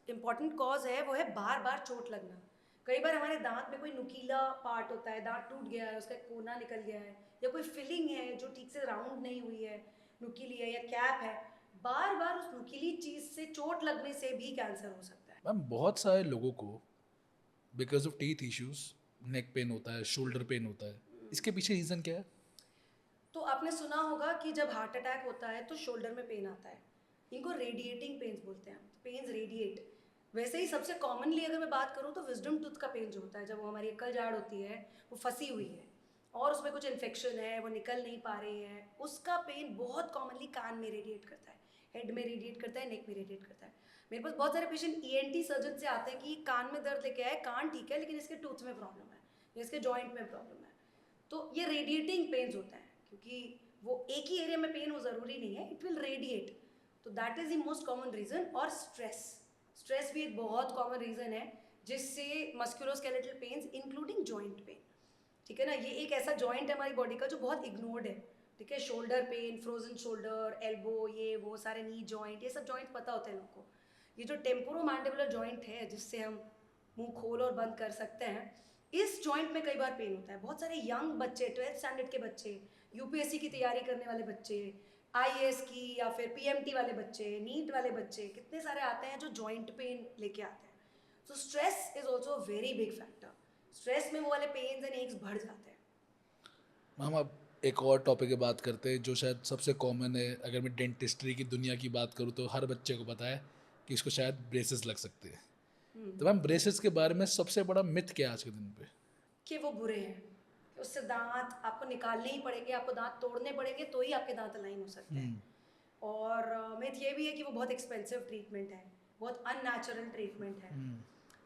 Speaker 1: इम्पॉर्टेंट कॉज है वो है बार बार चोट लगना। कई बार हमारे दांत में कोई नुकीला पार्ट होता है, दांत टूट गया है, उसका एक कोना निकल गया है, या कोई फिलिंग है जो ठीक से राउंड नहीं हुई है, नुकीली है, या कैप है, बार बार उस नुकीली चीज़ से चोट लगने से भी कैंसर हो सकता है।
Speaker 2: मैम बहुत सारे लोगों को because of teeth issues neck pain होता है, शोल्डर पेन होता है, इसके पीछे रीज़न क्या है?
Speaker 1: तो आपने सुना होगा कि जब हार्ट अटैक होता है तो शोल्डर में पेन आता है, इनको रेडिएटिंग पेन्स बोलते हैं, पेन्स रेडिएट। वैसे ही सबसे कॉमनली अगर मैं बात करूँ तो विजडम टूथ का पेन जो होता है, जब वो हमारी अक्कल जाड़ होती है, वो फंसी हुई है और उसमें कुछ इन्फेक्शन है, वो निकल नहीं पा रही है, उसका पेन बहुत कॉमनली कान में रेडिएट करता है, हेड में रेडिएट करता है, नेक में रेडिएट करता है। मेरे पास बहुत सारे पेशेंट ENT सर्जन से आते हैं कि कान में दर्द लेके आए, कान ठीक है लेकिन इसके टूथ में प्रॉब्लम है या इसके जॉइंट में प्रॉब्लम है। तो ये रेडिएटिंग पेन्स होता है, क्योंकि वो एक ही एरिया में पेन हो ज़रूरी नहीं है, इट विल रेडिएट। तो that is the most common reason. और स्ट्रेस भी एक बहुत कॉमन रीज़न है जिससे musculoskeletal pains including joint pain, ठीक है ना, ये एक ऐसा जॉइंट है हमारी बॉडी का जो बहुत इग्नोर्ड है, ठीक है। Shoulder pain, frozen shoulder, elbow, ये वो सारे नी जॉइंट, ये सब जॉइंट पता होते हैं लोगों को। ये जो टेम्पोरोमैंडिबुलर जॉइंट है जिससे हम मुंह खोल और बंद कर सकते हैं, इस जॉइंट में कई बार पेन होता है। बहुत सारे यंग बच्चे, 12th स्टैंडर्ड के बच्चे, UPSC की तैयारी करने वाले बच्चे, IAS की या फिर PMT वाले बच्चे, नीट वाले बच्चे, कितने सारे आते हैं जो जॉइंट पेन लेके आते हैं। So stress is also a very big factor. Stress में वो वाले पेन्स एंड एक्स बढ़ जाते हैं।
Speaker 2: मैम अब एक और टॉपिक की बात करते हैं जो शायद सबसे कॉमन है। अगर मैं डेंटिस्ट्री की दुनिया की बात करूँ तो हर बच्चे को पता है कि इसको शायद ब्रेसेस लग सकते हैं। तो मैम ब्रेसेस के बारे में सबसे बड़ा मिथ क्या है आज के दिन पे?
Speaker 1: कि वो बुरे हैं, कि उससे दांत आपको निकालने ही पड़ेंगे, आपको दांत तोड़ने पड़ेंगे तो ही आपके दांत अलाइन हो सकते हैं। और मिथ ये भी है कि वो बहुत एक्सपेंसिव ट्रीटमेंट है, बहुत अननेचुरल ट्रीटमेंट है,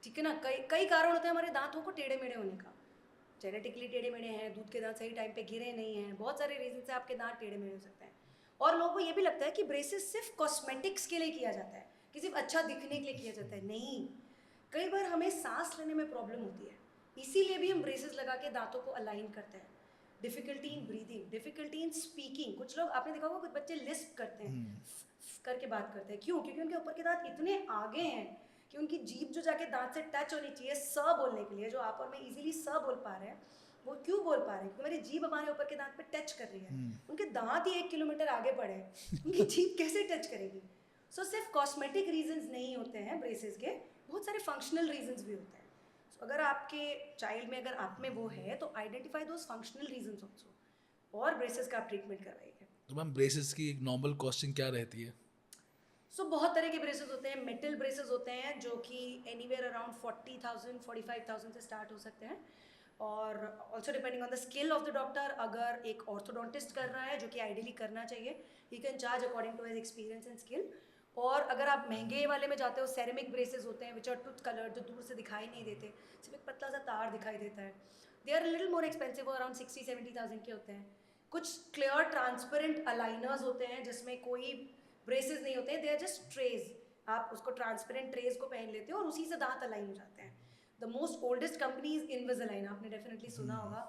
Speaker 1: ठीक है ना। कई कई कारण होते हैं हमारे दांतों को टेढ़े मेढ़े होने का। जेनेटिकली टेढ़े मेढ़े हैं, दूध के दांत सही टाइम पे गिरे नहीं हैं, बहुत सारे रीजन से आपके दांत टेढ़े मेढ़े हो सकते हैं। और लोगों को ये भी लगता है कि ब्रेसेस सिर्फ कॉस्मेटिक्स के लिए किया जाता है, कि सिर्फ अच्छा दिखने के लिए किया जाता है। नहीं, कई बार हमें सांस लेने में प्रॉब्लम होती है, इसीलिए भी हम ब्रेसेस लगा के दांतों को अलाइन करते हैं। Difficulty in breathing, difficulty in speaking, कुछ लोग आपने देखा होगा कुछ बच्चे लिस्प करते हैं, करके बात करते हैं। क्यों? क्योंकि उनके ऊपर के दांत इतने आगे हैं कि उनकी जीभ जो जाके दांत से टच होनी चाहिए स बोलने के लिए, जो आप और मैं इजीली स बोल पा रहे हैं, वो क्यों बोल पा रहे हैं? क्योंकि मेरी जीभ हमारे ऊपर के दांत पे टच कर रही है। उनके दांत ही 1 किलोमीटर आगे पड़े हैं, उनकी जीभ कैसे टच करेगी? सो सिर्फ कॉस्मेटिक रीजंस नहीं होते हैं ब्रेसेस के, बहुत सारे फंक्शनल रीजंस भी होते हैं। सो अगर आपके चाइल्ड में अगर आप में वो है तो identify those functional reasons also और ब्रेसेस का आप ट्रीटमेंट करवाइए।
Speaker 2: तो मैम ब्रेसेस की एक नॉर्मल कॉस्टिंग क्या रहती है?
Speaker 1: सो बहुत तरह के ब्रेसेस होते हैं। मेटल ब्रेसेस होते हैं जो कि एनीवेयर अराउंड 40,000 45,000 से स्टार्ट हो सकते हैं। और also depending on the skill of the doctor, अगर एक ऑर्थोडोंटिस्ट कर रहा है, जो कि आइडियली करना चाहिए, he can charge according to his experience and skill. और अगर आप महंगे वाले में जाते हो, सेरेमिक ब्रेसेस होते हैं विच आर टूथ कलर्ड, जो दूर से दिखाई नहीं देते, सिर्फ एक पतला सा तार दिखाई देता है। They are little more expensive, वो अराउंड 60-70,000 के होते हैं। कुछ क्लियर ट्रांसपेरेंट अलाइनर्स होते हैं जिसमें कोई ब्रेसेस नहीं होते हैं, दे आर जस्ट ट्रेज। आप उसको ट्रांसपेरेंट ट्रेज को पहन लेते हो और उसी से दांत अलाइन हो जाते हैं। The most oldest company is Invisalign, आपने डेफिनेटली सुना होगा।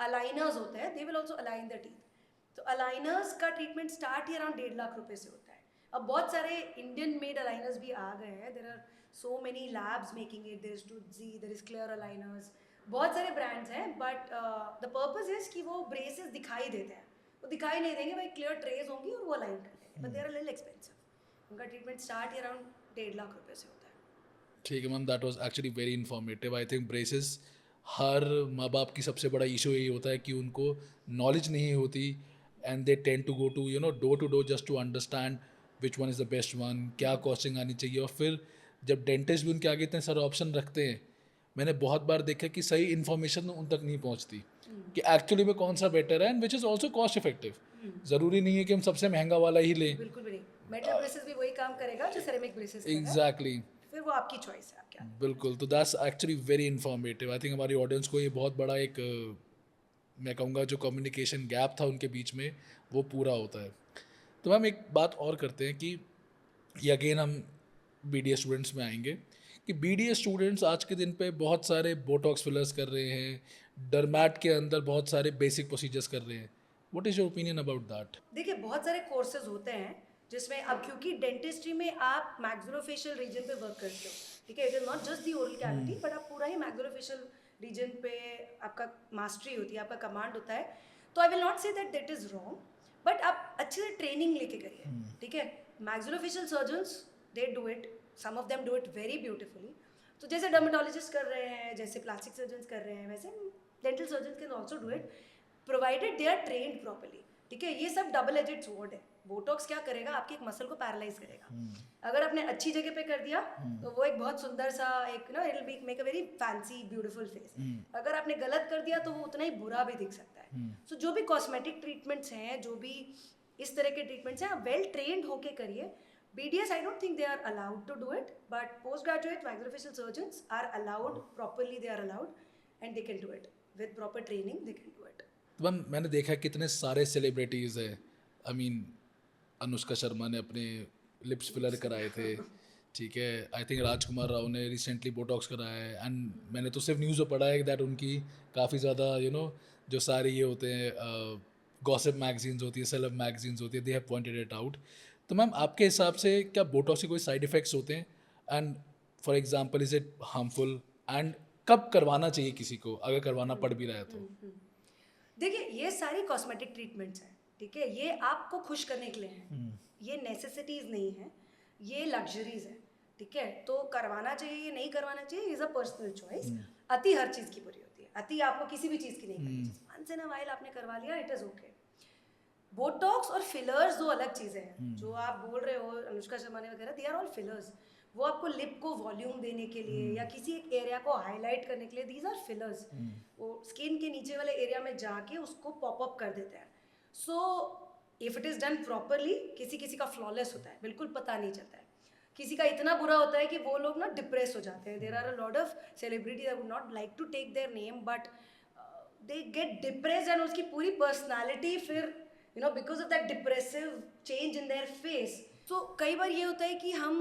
Speaker 1: अलाइनर्स होते हैं, they will also align the teeth. तो अलाइनर्स का ट्रीटमेंट स्टार्ट ही अराउंड 1.5 लाख रुपए से होता है। अब बहुत सारे इंडियन मेड अलाइनर्स भी आ गए हैं, there are so many labs making it, there is Toothsi, there is clear aligners, बहुत सारे ब्रांड्स हैं। बट द पर्पज इज कि वो ब्रेसेस दिखाई देते हैं, वो दिखाई नहीं देंगे, भाई क्लियर ट्रेज होंगी और वो अलाइन कर देंगे, but they are little expensive. उनका ट्रीटमेंट स्टार्ट ही अराउंड 1.5 लाख रुपए से होता है।
Speaker 2: ठीक है ma'am, that was actually very informative. I think braces हर माँ बाप की सबसे बड़ा इशू यही होता है कि उनको नॉलेज नहीं होती and they tend to go to door just to understand which one is the best one, क्या कॉस्टिंग आनी चाहिए, और फिर जब डेंटिस्ट भी उनके आगे इतने सारे ऑप्शन रखते हैं, मैंने बहुत बार देखा कि सही इन्फॉर्मेशन उन तक नहीं पहुंचती कि एक्चुअली में कौन सा बेटर है, and which is also cost effective. ज़रूरी नहीं है कि हम सबसे महंगा वाला ही लें.
Speaker 1: बिल्कुल भी नहीं, मेटल ब्रेसेस भी वही काम करेगा जो सेरेमिक ब्रेसेस करेगा,
Speaker 2: एग्जैक्टली.
Speaker 1: फिर वो आपकी चॉइस है, आप क्या.
Speaker 2: बिल्कुल. तो that's actually very informative. I think हमारी ऑडियंस को ये बहुत बड़ा एक मैं कहूँगा जो कम्युनिकेशन गैप था उनके बीच में वो पूरा होता है. तो मैम एक बात और करते हैं कि ये अगेन हम BDS स्टूडेंट्स में आएंगे कि BDS स्टूडेंट्स आज के दिन पे बहुत सारे बोटॉक्स फिलर्स कर रहे हैं, डरमैट के अंदर बहुत सारे बेसिक प्रोसीजर्स कर रहे हैं. What is your opinion about that?
Speaker 1: देखिए बहुत सारे कोर्सेज होते हैं जिसमें अब क्योंकि डेंटिस्ट्री में आप मैक्सिलोफेशियल रीजन पे वर्क करते हो, ठीक है, it is not just the oral cavity, but आप पूरा ही मैक्सिलोफेशियल रीजन पे आपका मास्टरी होती है, आपका कमांड होता है. तो I will not say that that is wrong, but आप अच्छे से ट्रेनिंग लेके करिए, ठीक है. Maxillofacial surgeons they do it, some of them do it very beautifully. तो जैसे डर्मेटोलॉजिस्ट कर रहे हैं, जैसे प्लास्टिक सर्जन्स कर रहे हैं, वैसे dental surgeons can also do it provided they are trained properly, ठीक है. ये सब डबल एजेड स्वॉर्ड है. बोटॉक्स क्या करेगा, आपके एक मसल को पैरालाइज करेगा. अगर आपने अच्छी जगह पे कर दिया तो वो एक बहुत सुंदर सा एक ना, it will make a very fancy beautiful face. अगर आपने गलत कर दिया तो वो उतना ही बुरा भी दिख सकता है. सो जो भी कॉस्मेटिक ट्रीटमेंट्स हैं, जो भी इस तरह के ट्रीटमेंट्स हैं, आप वेल ट्रेन्ड होके करिए. BDS I don't think they are allowed to do it, but postgraduate maxillofacial surgeons are allowed, properly they are allowed, and they can do it with proper training, they can do it.
Speaker 2: तो ma'am मैंने देखा कितने सारे celebrities हैं. I mean Anushka Sharma ने अपने lips filler कराए थे, ठीक है. आई थिंक राजकुमार राव ने रिसेंटली बोटॉक्स कराया है. एंड मैंने तो सिर्फ न्यूज़ में पढ़ा है दैट उनकी काफ़ी ज़्यादा जो सारे ये होते हैं गॉसिप मैगजीन्स होती है, सेलेब मैगजीन्स होती है, they have pointed it out. तो मैम आपके हिसाब से क्या बोटॉक्स के कोई साइड इफ़ेक्ट्स होते हैं, and for example is it harmful, and कब करवाना चाहिए किसी को अगर करवाना पड़ भी रहा है तो?
Speaker 1: देखिए ये सारी कॉस्मेटिक ट्रीटमेंट्स हैं, ठीक है, ये आपको खुश करने के लिए हैं, ये नेसेसिटीज नहीं है, ये लग्जरीज है, ठीक है. तो करवाना चाहिए या नहीं करवाना चाहिए इज अ पर्सनल चॉइस. अति हर चीज़ की बुरी होती है, अति आपको किसी भी चीज़ की नहीं करनी चाहिए. वंस इन अ व्हाइल आपने करवा लिया, इट इज़ ओके. बोटॉक्स और फिलर्स दो अलग चीज़ें हैं. जो आप बोल रहे हो अनुष्का शर्मा ने वगैरह, दे आर ऑल फिलर्स. वो आपको लिप को वॉल्यूम देने के लिए या किसी एक एरिया को हाईलाइट करने के लिए, दीज आर फिलर्स. वो स्किन के नीचे वाले एरिया में जाके उसको पॉप अप कर देते हैं. So if it is done properly, किसी किसी का फ्लॉलेस होता है, बिल्कुल पता नहीं चलता है. किसी का इतना बुरा होता है कि वो लोग ना डिप्रेस हो जाते हैं. There are a lot of celebrities, I would not like to take their name, but they get depress and उसकी पूरी पर्सनैलिटी फिर because of that depressive change in their face. तो कई बार ये होता है कि हम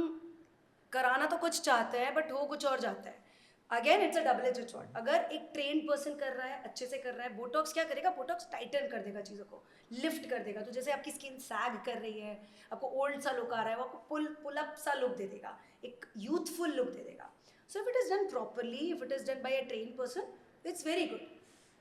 Speaker 1: कराना तो कुछ चाहते हैं बट हो कुछ और जाता है. Again it's a double edged sword. अगर एक ट्रेन पर्सन कर रहा है, अच्छे से कर रहा है, बोटॉक्स क्या करेगा, बोटॉक्स टाइटन कर देगा चीज़ों को, लिफ्ट कर देगा. तो जैसे आपकी स्किन सैग कर रही है, आपको ओल्ड सा लुक आ रहा है, वो आपको पुल अप सा लुक दे देगा, एक यूथफुल लुक दे देगा. So if it is done properly, if it is done by a train person, it's very good,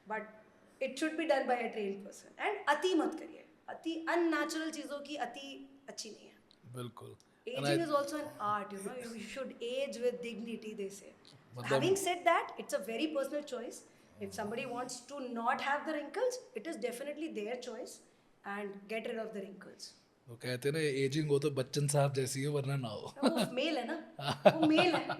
Speaker 1: but it should be done by a train person. And अति मत करिए, अति unnatural चीज़ों की अति अच्छी नहीं है.
Speaker 2: बिल्कुल.
Speaker 1: Aging is also an art, you should age with dignity, they say. Having said that, it's a very personal choice. If somebody wants to not have the wrinkles, it is definitely their choice, and get rid of the wrinkles.
Speaker 2: वो कहते हैं ना ageing हो तो बच्चन साहब जैसी हो वरना ना हो.
Speaker 1: वो मेल है ना, वो मेल है.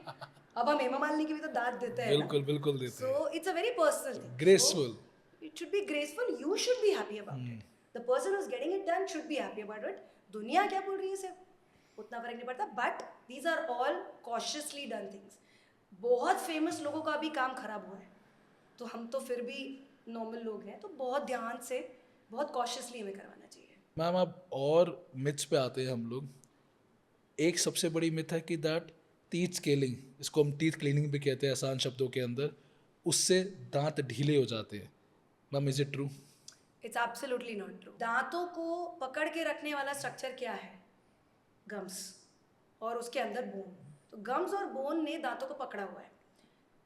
Speaker 1: अब हम हेमा मालिनी की भी तो दाद देते हैं.
Speaker 2: बिल्कुल बिल्कुल देते हैं.
Speaker 1: So it's a very personal thing.
Speaker 2: Graceful.
Speaker 1: So, it should be graceful. You should be happy about it. The person who's getting it done should be happy about it. दुनिया क्या बोल रही है सिर्फ उतना फर्क नहीं पड़ता. But these are all cautiously done things. बहुत फेमस लोगों का भी काम खराब हुआ है, तो हम तो फिर भी नॉर्मल लोग हैं, तो बहुत ध्यान से, बहुत कॉशियसली हमें करवाना चाहिए.
Speaker 2: मैम अब और मिथ्स पे आते हैं हम लोग. एक सबसे बड़ी मिथ है कि दैट टीथ स्केलिंग, इसको हम टीथ क्लीनिंग भी कहते हैं आसान शब्दों के अंदर, उससे दांत ढीले हो जाते हैं. Ma'am is it true?
Speaker 1: It's absolutely not true. दांतों को पकड़ के रखने वाला स्ट्रक्चर क्या है, गम्स, और उसके अंदर बोन. तो गम्स और बोन ने दांतों को पकड़ा हुआ है.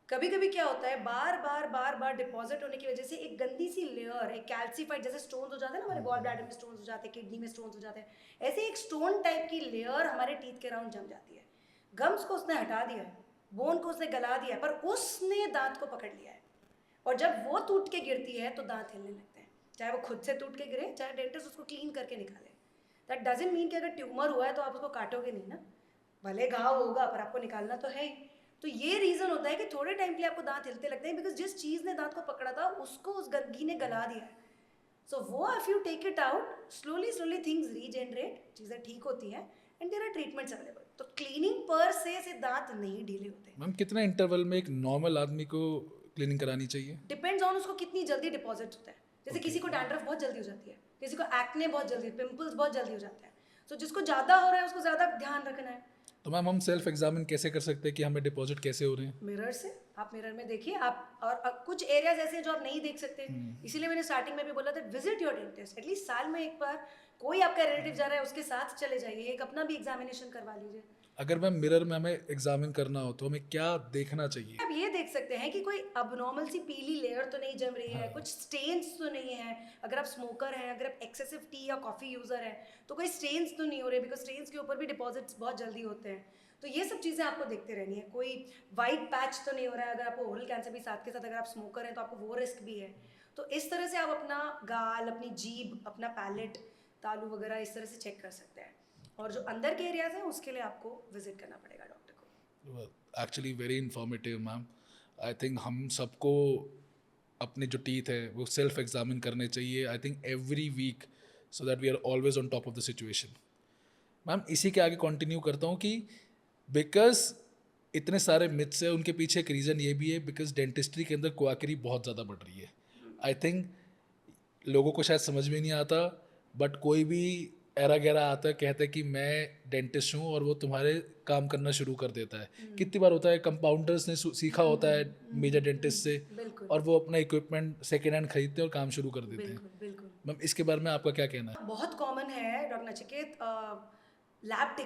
Speaker 1: कभी कभी क्या होता है, बार बार डिपॉजिट होने की वजह से एक गंदी सी लेयर, एक कैल्सीफाइड, जैसे स्टोन्स हो जाते हैं ना, हमारे गॉल ब्लैडर में स्टोन्स हो जाते हैं, किडनी में स्टोन्स हो जाते हैं, ऐसे एक स्टोन टाइप की लेयर हमारे टीथ के अराउंड जम जाती है. गम्स को उसने हटा दिया है, बोन को उसने गला दिया है, पर उसने दांत को पकड़ लिया है. और जब वो टूट के गिरती है तो दांत हिलने लगते हैं, चाहे वो खुद से टूट के गिरे, चाहे डेंटिस्ट उसको क्लीन करके निकाले. दैट डजंट मीन कि अगर ट्यूमर हुआ है तो आप उसको काटोगे नहीं ना, भले घाव होगा पर आपको निकालना तो है ही। तो ये रीज़न होता है कि थोड़े टाइम के लिए आपको दांत हिलते लगते हैं, बिकॉज जिस चीज़ ने दांत को पकड़ा था उसको उस गंदगी ने गला दिया है। सो वो if you take it out, slowly things regenerate, चीज़ें ठीक होती हैं, and there are treatments available. तो क्लीनिंग पर से दांत नहीं ढीले होते।
Speaker 2: मैम कितना इंटरवल में एक नॉर्मल आदमी को क्लीनिंग करानी चाहिए?
Speaker 1: डिपेंड्स ऑन उसको कितनी जल्दी डिपॉजिट होता है। जैसे किसी को डैंड्रफ बहुत जल्दी हो जाती है, किसी को एक्ने बहुत जल्दी, पिंपल्स बहुत जल्दी हो जाते हैं। सो जिसको ज़्यादा हो रहा है उसको ज़्यादा ध्यान रखना है।
Speaker 2: तो मैम हम सेल्फ एग्जामिन कैसे कर सकते हैं कि हमें डिपॉजिट कैसे हो रहे हैं?
Speaker 1: मिरर से, आप मिरर में देखिए आप, और कुछ एरियाज ऐसे हैं जो आप नहीं देख सकते, इसीलिए मैंने स्टार्टिंग में भी बोला था विजिट योर डेंटिस्ट। एटलीस्ट साल में एक बार कोई आपका रिलेटिव जा रहा है उसके साथ चले जाइए, एक अपना भी एग्जामिनेशन करवा लीजिए।
Speaker 2: अगर मैम मिरर में हमें एग्जामिन करना हो तो हमें क्या देखना चाहिए?
Speaker 1: आप ये देख सकते हैं कि कोई अबनॉर्मल सी पीली लेयर तो नहीं जम रही है, कुछ स्टेन्स तो नहीं है। अगर आप स्मोकर हैं, अगर आप एक्सेसिव टी या कॉफ़ी यूज़र हैं, तो कोई स्टेन्स तो नहीं हो रहे, बिकॉज स्टेन्स के ऊपर भी डिपॉजिट्स बहुत जल्दी होते हैं। तो ये सब चीज़ें आपको देखते रहनी है। कोई वाइट पैच तो नहीं हो रहा है, अगर आपको ओरल कैंसर भी साथ के साथ, अगर आप स्मोकर हैं तो आपको वो रिस्क भी है। तो इस तरह से आप अपना गाल, अपनी जीभ, अपना पैलेट, तालू वगैरह इस तरह से चेक कर सकते हैं। और जो अंदर के एरियाज हैं उसके लिए आपको विजिट करना पड़ेगा डॉक्टर को।
Speaker 2: Actually very informative ma'am. I think हम सबको अपने जो टीथ है वो सेल्फ एग्जामिन करने चाहिए, I think every week, so that we are always on top of the situation. Ma'am इसी के आगे कंटिन्यू करता हूँ कि बिकॉज इतने सारे मिथ्स है, उनके पीछे एक रीज़न ये भी है बिकॉज डेंटिस्ट्री के अंदर क्वाकरी बहुत ज़्यादा बढ़ रही है। आई थिंक लोगों को शायद समझ में नहीं आता, बट कोई भी एरा गैरा आता है, कहता है कि मैं डेंटिस्ट हूँ और वो तुम्हारे काम करना शुरू कर देता है। कितनी बार होता है कंपाउंडर्स ने सीखा होता है मेजर डेंटिस्ट से,
Speaker 1: बिल्कुल
Speaker 2: और वो अपना इक्विपमेंट सेकेंड हैंड खरीदते हैं और काम शुरू कर देते हैं।
Speaker 1: बिल्कुल बिल्कुल।
Speaker 2: मैम इसके बारे में आपका क्या कहना है?
Speaker 1: बहुत कॉमन है डॉक्टर नचिकेत, लैब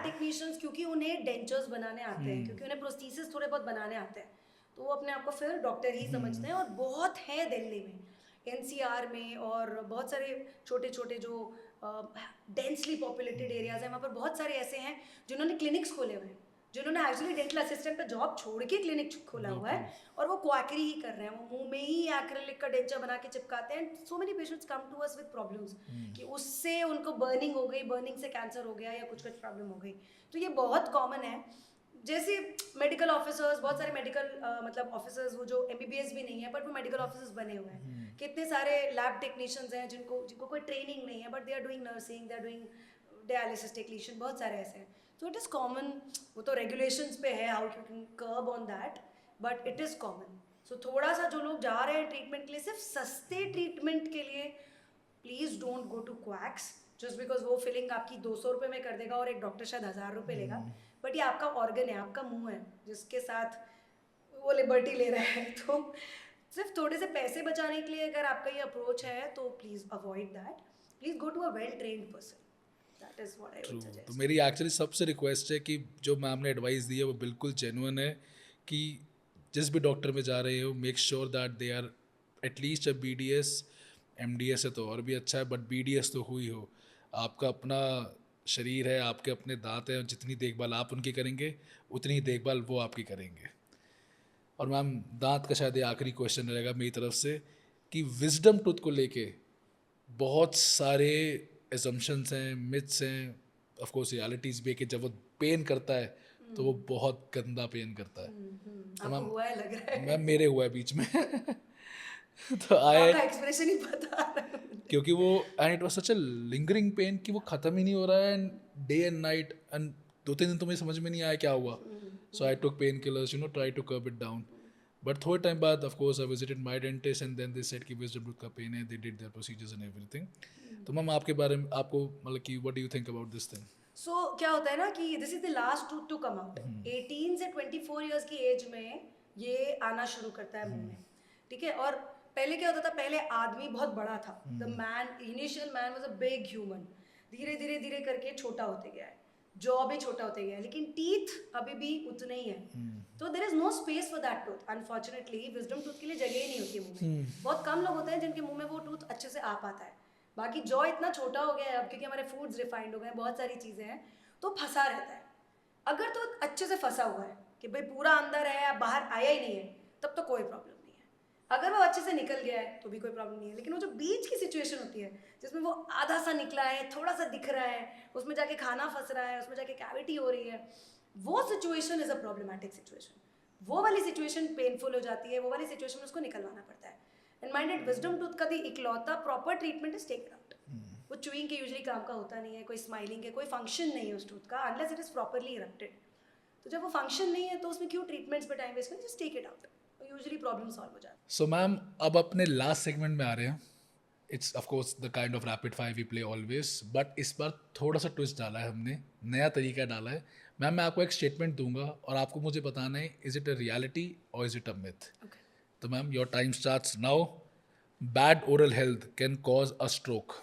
Speaker 1: टेक्नीशियंस क्योंकि उन्हें डेंचर्स बनाने आते हैं, क्योंकि उन्हें प्रोस्थेसिस थोड़े बहुत बनाने आते हैं, तो वो अपने आप को फिर डॉक्टर ही समझते हैं। और बहुत हैं दिल्ली में, एनसीआर में, और बहुत सारे छोटे छोटे जो डेंसली पॉपुलेटेड एरियाज हैं वहाँ पर बहुत सारे ऐसे हैं जिन्होंने क्लिनिक्स खोले हुए हैं, जिन्होंने एक्चुअली डेंटल असिस्टेंट का जॉब छोड़ के क्लिनिक खोला हुआ है, और वो क्वाकरी ही कर रहे हैं। वो मुंह में ही एक्रिलिक का डेंचर बना के चिपकाते हैं। So many patients come to us with problems कि उससे उनको बर्निंग हो गई, बर्निंग से कैंसर हो गया या कुछ प्रॉब्लम हो गई। तो ये बहुत कॉमन है। जैसे मेडिकल ऑफिसर्स, बहुत सारे मेडिकल मतलब ऑफिसर्स, वो जो एमबीबीएस भी नहीं है बट वो मेडिकल ऑफिसर्स बने हुए हैं। कितने सारे लैब टेक्नीशियंस हैं जिनको कोई ट्रेनिंग नहीं है but they are doing nursing, they are doing dialysis technician, बहुत सारे ऐसे हैं। तो इट इज़ कॉमन। वो तो रेगुलेशंस पे है, how you can curb on that, but it is common. So थोड़ा सा जो लोग जा रहे हैं ट्रीटमेंट के लिए, सिर्फ सस्ते ट्रीटमेंट के लिए, please don't go to quacks just because वो फिलिंग आपकी 200 रुपये में कर देगा और एक डॉक्टर शायद 1000 रुपये लेगा। बट ये आपका ऑर्गन है, आपका मुंह है, जिसके साथ वो लिबर्टी ले रहा है। तो सिर्फ थोड़े से पैसे बचाने के लिए अगर आपका ये अप्रोच है तो please avoid that. Please go to a well trained person. That is what I would suggest.
Speaker 2: तो मेरी एक्चुअली सबसे रिक्वेस्ट है कि जो मैम ने एडवाइस दी है वो बिल्कुल जेन्युइन है, कि जिस भी डॉक्टर में जा रहे हो make sure that they are at least a BDS, MDS है तो और भी अच्छा है, बट BDS तो हुई हो। आपका अपना शरीर है, आपके अपने दांत हैं, जितनी देखभाल आप उनकी करेंगे उतनी ही देखभाल वो आपकी करेंगे। और मैम दांत का शायद ये आखिरी क्वेश्चन रहेगा मेरी तरफ से, कि विजडम टूथ को लेके बहुत सारे एजम्पशंस हैं, मिथ्स हैं, ऑफ कोर्स रियलिटीज़ भी है कि जब वो पेन करता है तो वो बहुत गंदा पेन करता है। तो
Speaker 1: आपको हुआ है लग रहा है।
Speaker 2: मैम मेरे हुआ है बीच में तो
Speaker 1: आपका एक्सप्रेशन ही बता रहा है मुझे।
Speaker 2: क्योंकि वो and it was such a lingering pain कि वो ख़त्म ही नहीं हो रहा है, and day and night, and 2-3 दिन तो मुझे समझ में नहीं आया क्या हुआ। So I took pain killers, try to curb it down, but थोड़े टाइम बाद of course I visited my dentist and then they said कि विजडम टूथ का पेन है, they did their procedures and everything. तो ma'am आपके बारे में आपको मतलब कि what do you think about this thing?
Speaker 1: So क्या होता है ना कि this is the last tooth to come out. 18 से 24 इयर्स की एज में ये आना शुरू करता है मुंह में, ठीक है। और पहले क्या होता था, पहले आदमी बहुत बड़ा था, the man, initial man was a big human. धीरे धीरे धीरे करके छोटा होते गया है, जॉ भी छोटा होते गया है, लेकिन टीथ अभी भी उतने ही है। तो there is no space for that tooth. Unfortunately wisdom tooth के लिए जगह ही नहीं होती मुंह में। बहुत कम लोग होते हैं जिनके मुंह में वो टूथ अच्छे से आ पाता है। बाकी जॉ इतना छोटा हो गया है अब, क्योंकि हमारे फूड्स रिफाइंड हो गए हैं, बहुत सारी चीज़ें हैं, तो फंसा रहता है। अगर तो अच्छे से फंसा हुआ है कि भाई पूरा अंदर है, बाहर आया ही नहीं है, तब तो कोई प्रॉब्लम नहीं है। अगर वो अच्छे से निकल गया है तो भी कोई प्रॉब्लम नहीं है, लेकिन वो जो बीच की सिचुएशन होती है जिसमें वो आधा सा निकला है, थोड़ा सा दिख रहा है, उसमें जाके खाना फंस रहा है, उसमें जाके कैविटी हो रही है, वो situation is a problematic situation. वो वाली सिचुएशन पेनफुल हो जाती है, वो वाली सिचुएशन में उसको निकलवाना पड़ता है। एंड माइंडेड विजडम टूथ का भी इकलौता proper treatment is take it out. वो चूइंग के यूजली काम का होता नहीं है, कोई स्माइलिंग के कोई फंक्शन नहीं है उस टूथ का, unless it is properly erupted. तो जब वो फंक्शन नहीं है तो उसमें क्यों ट्रीटमेंट्स पे टाइम वेस्ट करें, just take it out, usually problem solve हो जाता है।
Speaker 2: सो मैम अब अपने लास्ट सेगमेंट में आ रहे हैं. It's of course the kind of rapid fire we play always, but इस बार थोड़ा सा ट्विस्ट डाला है हमने, नया तरीका डाला है. मैम मैं आपको एक स्टेटमेंट दूंगा और आपको मुझे बताना है इज इट अ रियलिटी और is it a myth.
Speaker 1: Okay.
Speaker 2: तो ma'am your time starts now. Bad oral health can cause a stroke.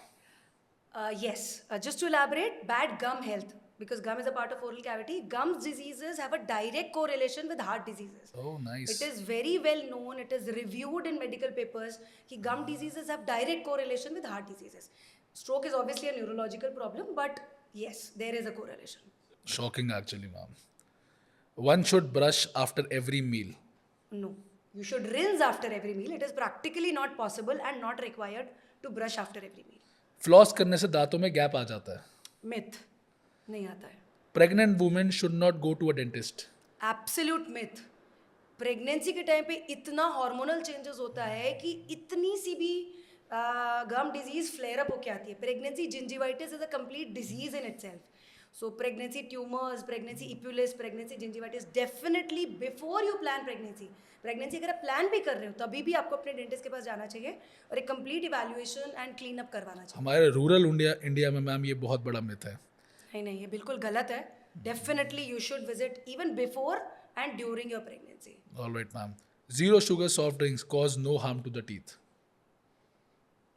Speaker 1: Yes, just to elaborate, bad gum health, because gum is a part of oral cavity. Gums diseases have a direct correlation with heart diseases.
Speaker 2: Oh nice.
Speaker 1: It is very well known, it is reviewed in medical papers कि gum diseases have direct correlation with heart diseases. Stroke is obviously a neurological problem, but yes, there is a correlation.
Speaker 2: Shocking actually ma'am. One should brush after every meal.
Speaker 1: No, you should rinse after every meal. It is practically not possible and not required to brush after every meal.
Speaker 2: Floss करने से दांतों में gap आ जाता है.
Speaker 1: Myth, नहीं आता है.
Speaker 2: Pregnant women should not go to a dentist.
Speaker 1: Absolute myth. Pregnancy के टाइम पे इतना हार्मोनल चेंजेस होता है कि इतनी सी भी गम डिजीज फ्लेयर अप होके आती है. Pregnancy gingivitis is a complete disease in itself. So pregnancy tumours, pregnancy epulis, pregnancy gingivitis, definitely before you plan pregnancy अगर आप प्लान भी कर रहे हो तभी भी आपको अपने डेंटिस्ट के पास जाना चाहिए और एक complete evaluation and clean up करवाना चाहिए.
Speaker 2: हमारे रूरल इंडिया में मैम ये बहुत बड़ा मिथ है.
Speaker 1: नहीं, ये बिल्कुल गलत है. Definitely you should visit even before and during your pregnancy.
Speaker 2: Alright ma'am. Zero sugar soft drinks cause no harm to the teeth.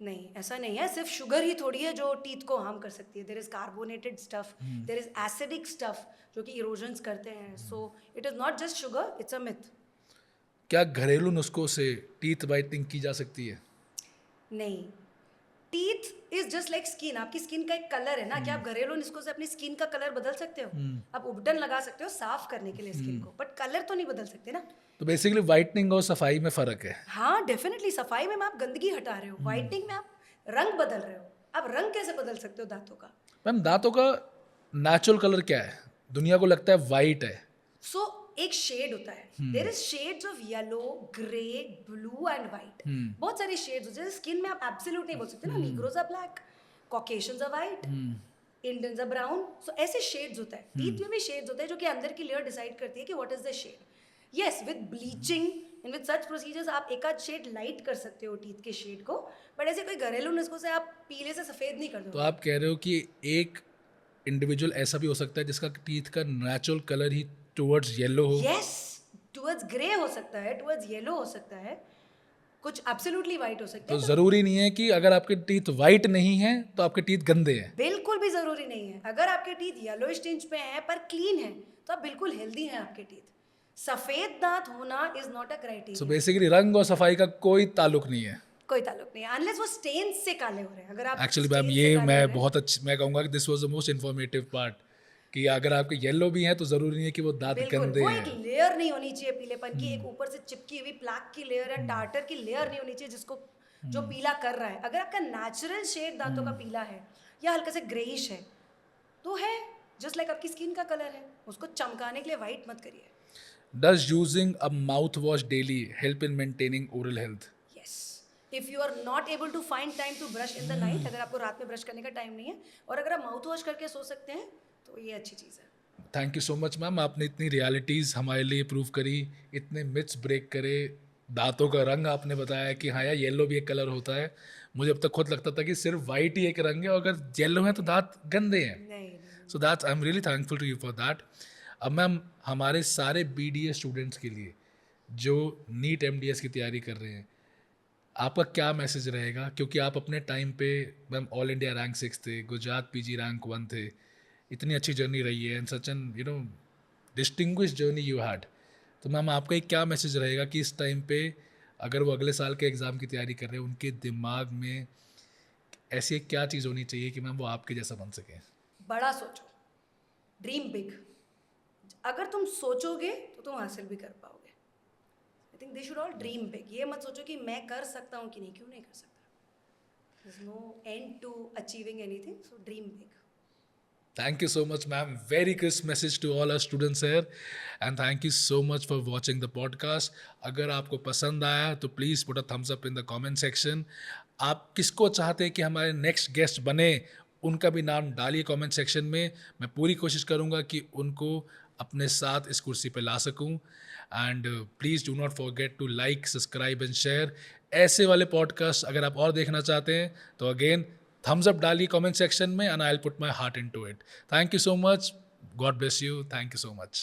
Speaker 1: नहीं, ऐसा नहीं है. सिर्फ शुगर ही थोड़ी है जो टीथ को हार्म कर सकती है. There is carbonated stuff, there is acidic stuff जो कि इरोजन्स करते हैं. So it is not just sugar, it's a myth.
Speaker 2: क्या घरेलू नुस्खों से टीथ वाइटनिंग की जा सकती है?
Speaker 1: नहीं, teeth is just like skin. आपकी स्किन का एक कलर है ना. क्या आप घरेलू नुस्खों से अपनी स्किन का कलर बदल सकते हो? आप उबटन लगा सकते हो साफ करने के लिए स्किन को, बट कलर तो नहीं बदल सकते ना.
Speaker 2: तो बेसिकली वाइटनिंग और सफाई में फ़र्क है.
Speaker 1: हाँ, डेफिनेटली. सफाई में आप गंदगी हटा रहे हो, वाइटनिंग में आप रंग बदल रहे हो. आप रंग कैसे बदल सकते हो दांतों का?
Speaker 2: मैम दांतों का नेचुरल कलर क्या है? दुनिया को लगता है वाइट है.
Speaker 1: सो एक शेड होता है. There is shades of yellow, grey, blue and white. बहुत सारे शेड्स होते हैं. स्किन में आप एब्सोल्यूट नहीं बोल सकते ना. Negroes are black, Caucasians are white, Indians are brown. सो ऐसे शेड्स होता है. टीथ में भी शेड्स होते हैं जो कि अंदर की लेयर डिसाइड करती है कि what is the shade. Yes, with bleaching and with such procedures आप एक आध शेड लाइट कर सकते हो टीथ के शेड को, बट ऐसे कोई घरेलू नुस्खों से आप पीले से सफेद नहीं कर
Speaker 2: तो
Speaker 1: दो.
Speaker 2: आप कह रहे हो कि एक इंडिविजुअल ऐसा भी हो सकता है जिसका टीथ का नेचुरल कलर ही टुवर्ड्स येलो हो?
Speaker 1: यस, टुवर्ड्स ग्रे हो सकता है, टुवर्ड्स येलो हो सकता है, कुछ एब्सोल्युटली वाइट हो सकते
Speaker 2: तो
Speaker 1: हैं.
Speaker 2: ज़रूरी नहीं है कि अगर आपके टीथ वाइट नहीं हैं तो आपके टीथ गंदे हैं.
Speaker 1: बिल्कुल भी जरूरी नहीं है. अगर आपके टीथ येलोइश टिंच पे हैं पर क्लीन है तो आप बिल्कुल हेल्दी हैं. आपके टीथ सफेद दांत होना is not a
Speaker 2: so
Speaker 1: criteria.
Speaker 2: Basically रंग और सफाई का कोई ताल्लुक नहीं है.
Speaker 1: कोई ताल्लुक नहीं है अनलेस वो स्टेन्स से काले हो रहे हैं. अगर आप
Speaker 2: एक्चुअली मैम
Speaker 1: stains से
Speaker 2: ये
Speaker 1: काले हो
Speaker 2: मैं
Speaker 1: रहे हैं-
Speaker 2: बहुत अच्छी मैं कहूँगा कि this was the most informative part कि अगर आपके येलो भी हैं तो ज़रूरी नहीं है कि वो दांत
Speaker 1: बिल्कुल,
Speaker 2: गंदे
Speaker 1: वो
Speaker 2: हैं.
Speaker 1: एक लेयर नहीं होनी चाहिए पीलेपन की. एक ऊपर से चिपकी हुई प्लाक की लेयर या टार्टर की लेयर नहीं होनी चाहिए जिसको जो पीला कर रहा है. अगर आपका नेचुरल शेड दांतों का पीला है या हल्का से ग्रेइश है तो है जस्ट लाइक आपकी स्किन का कलर है. उसको चमकाने के लिए वाइट मत करिए.
Speaker 2: Does using a mouthwash daily help in maintaining oral health?
Speaker 1: Yes, if you are not able to find time to brush in the night, अगर आपको रात में ब्रश करने का टाइम नहीं है और अगर आप माउथ वॉश करके सो सकते हैं तो ये अच्छी चीज़ है.
Speaker 2: Thank you so much ma'am. आपने इतनी रियलिटीज़ हमारे लिए प्रूव करी, इतने मिथ्स ब्रेक करे. दांतों का रंग आपने बताया कि हाँ यार येलो भी एक कलर होता है. मुझे अब तक खुद लगता था कि सिर्फ वाइट ही एक रंग है और अगर येलो है तो दांत गंदे हैं.
Speaker 1: नहीं.
Speaker 2: So that's I am really thankful to you for that. अब मैम हमारे सारे BDA स्टूडेंट्स के लिए जो नीट MDS की तैयारी कर रहे हैं आपका क्या मैसेज रहेगा? क्योंकि आप अपने टाइम पे मैम ऑल इंडिया रैंक 6 थे, गुजरात PG रैंक 1 थे. इतनी अच्छी जर्नी रही है and such an distinguish journey you had. तो मैम आपका एक क्या मैसेज रहेगा कि इस टाइम पे अगर वो अगले साल के एग्ज़ाम की तैयारी कर रहे हैं उनके दिमाग में ऐसी एक क्या चीज़ होनी चाहिए कि मैम वो आपके जैसा बन सकें?
Speaker 1: बड़ा सोचो, ड्रीम बिग. अगर तुम सोचोगे तो तुम हासिल भी कर पाओगे. I think they should all dream big. ये मत सोचो कि मैं कर सकता हूँ कि नहीं, क्यों नहीं कर सकता. There's no end to achieving anything, so dream big.
Speaker 2: Thank you so much, ma'am. Very crisp message to all our students here. And thank you so much for watching the podcast. अगर आपको पसंद आया तो please put a thumbs up in the comment section. आप किसको चाहते हैं कि हमारे नेक्स्ट गेस्ट बने, उनका भी नाम डालिए कमेंट सेक्शन में. मैं पूरी कोशिश करूँगा कि उनको अपने साथ इस कुर्सी पे ला सकूँ. And please do not forget to like, subscribe and share. ऐसे वाले पॉडकास्ट अगर आप और देखना चाहते हैं तो अगेन thumbs up डालिए कमेंट सेक्शन में, and I'll put my heart into it. Thank you so much. God bless you. Thank you so much.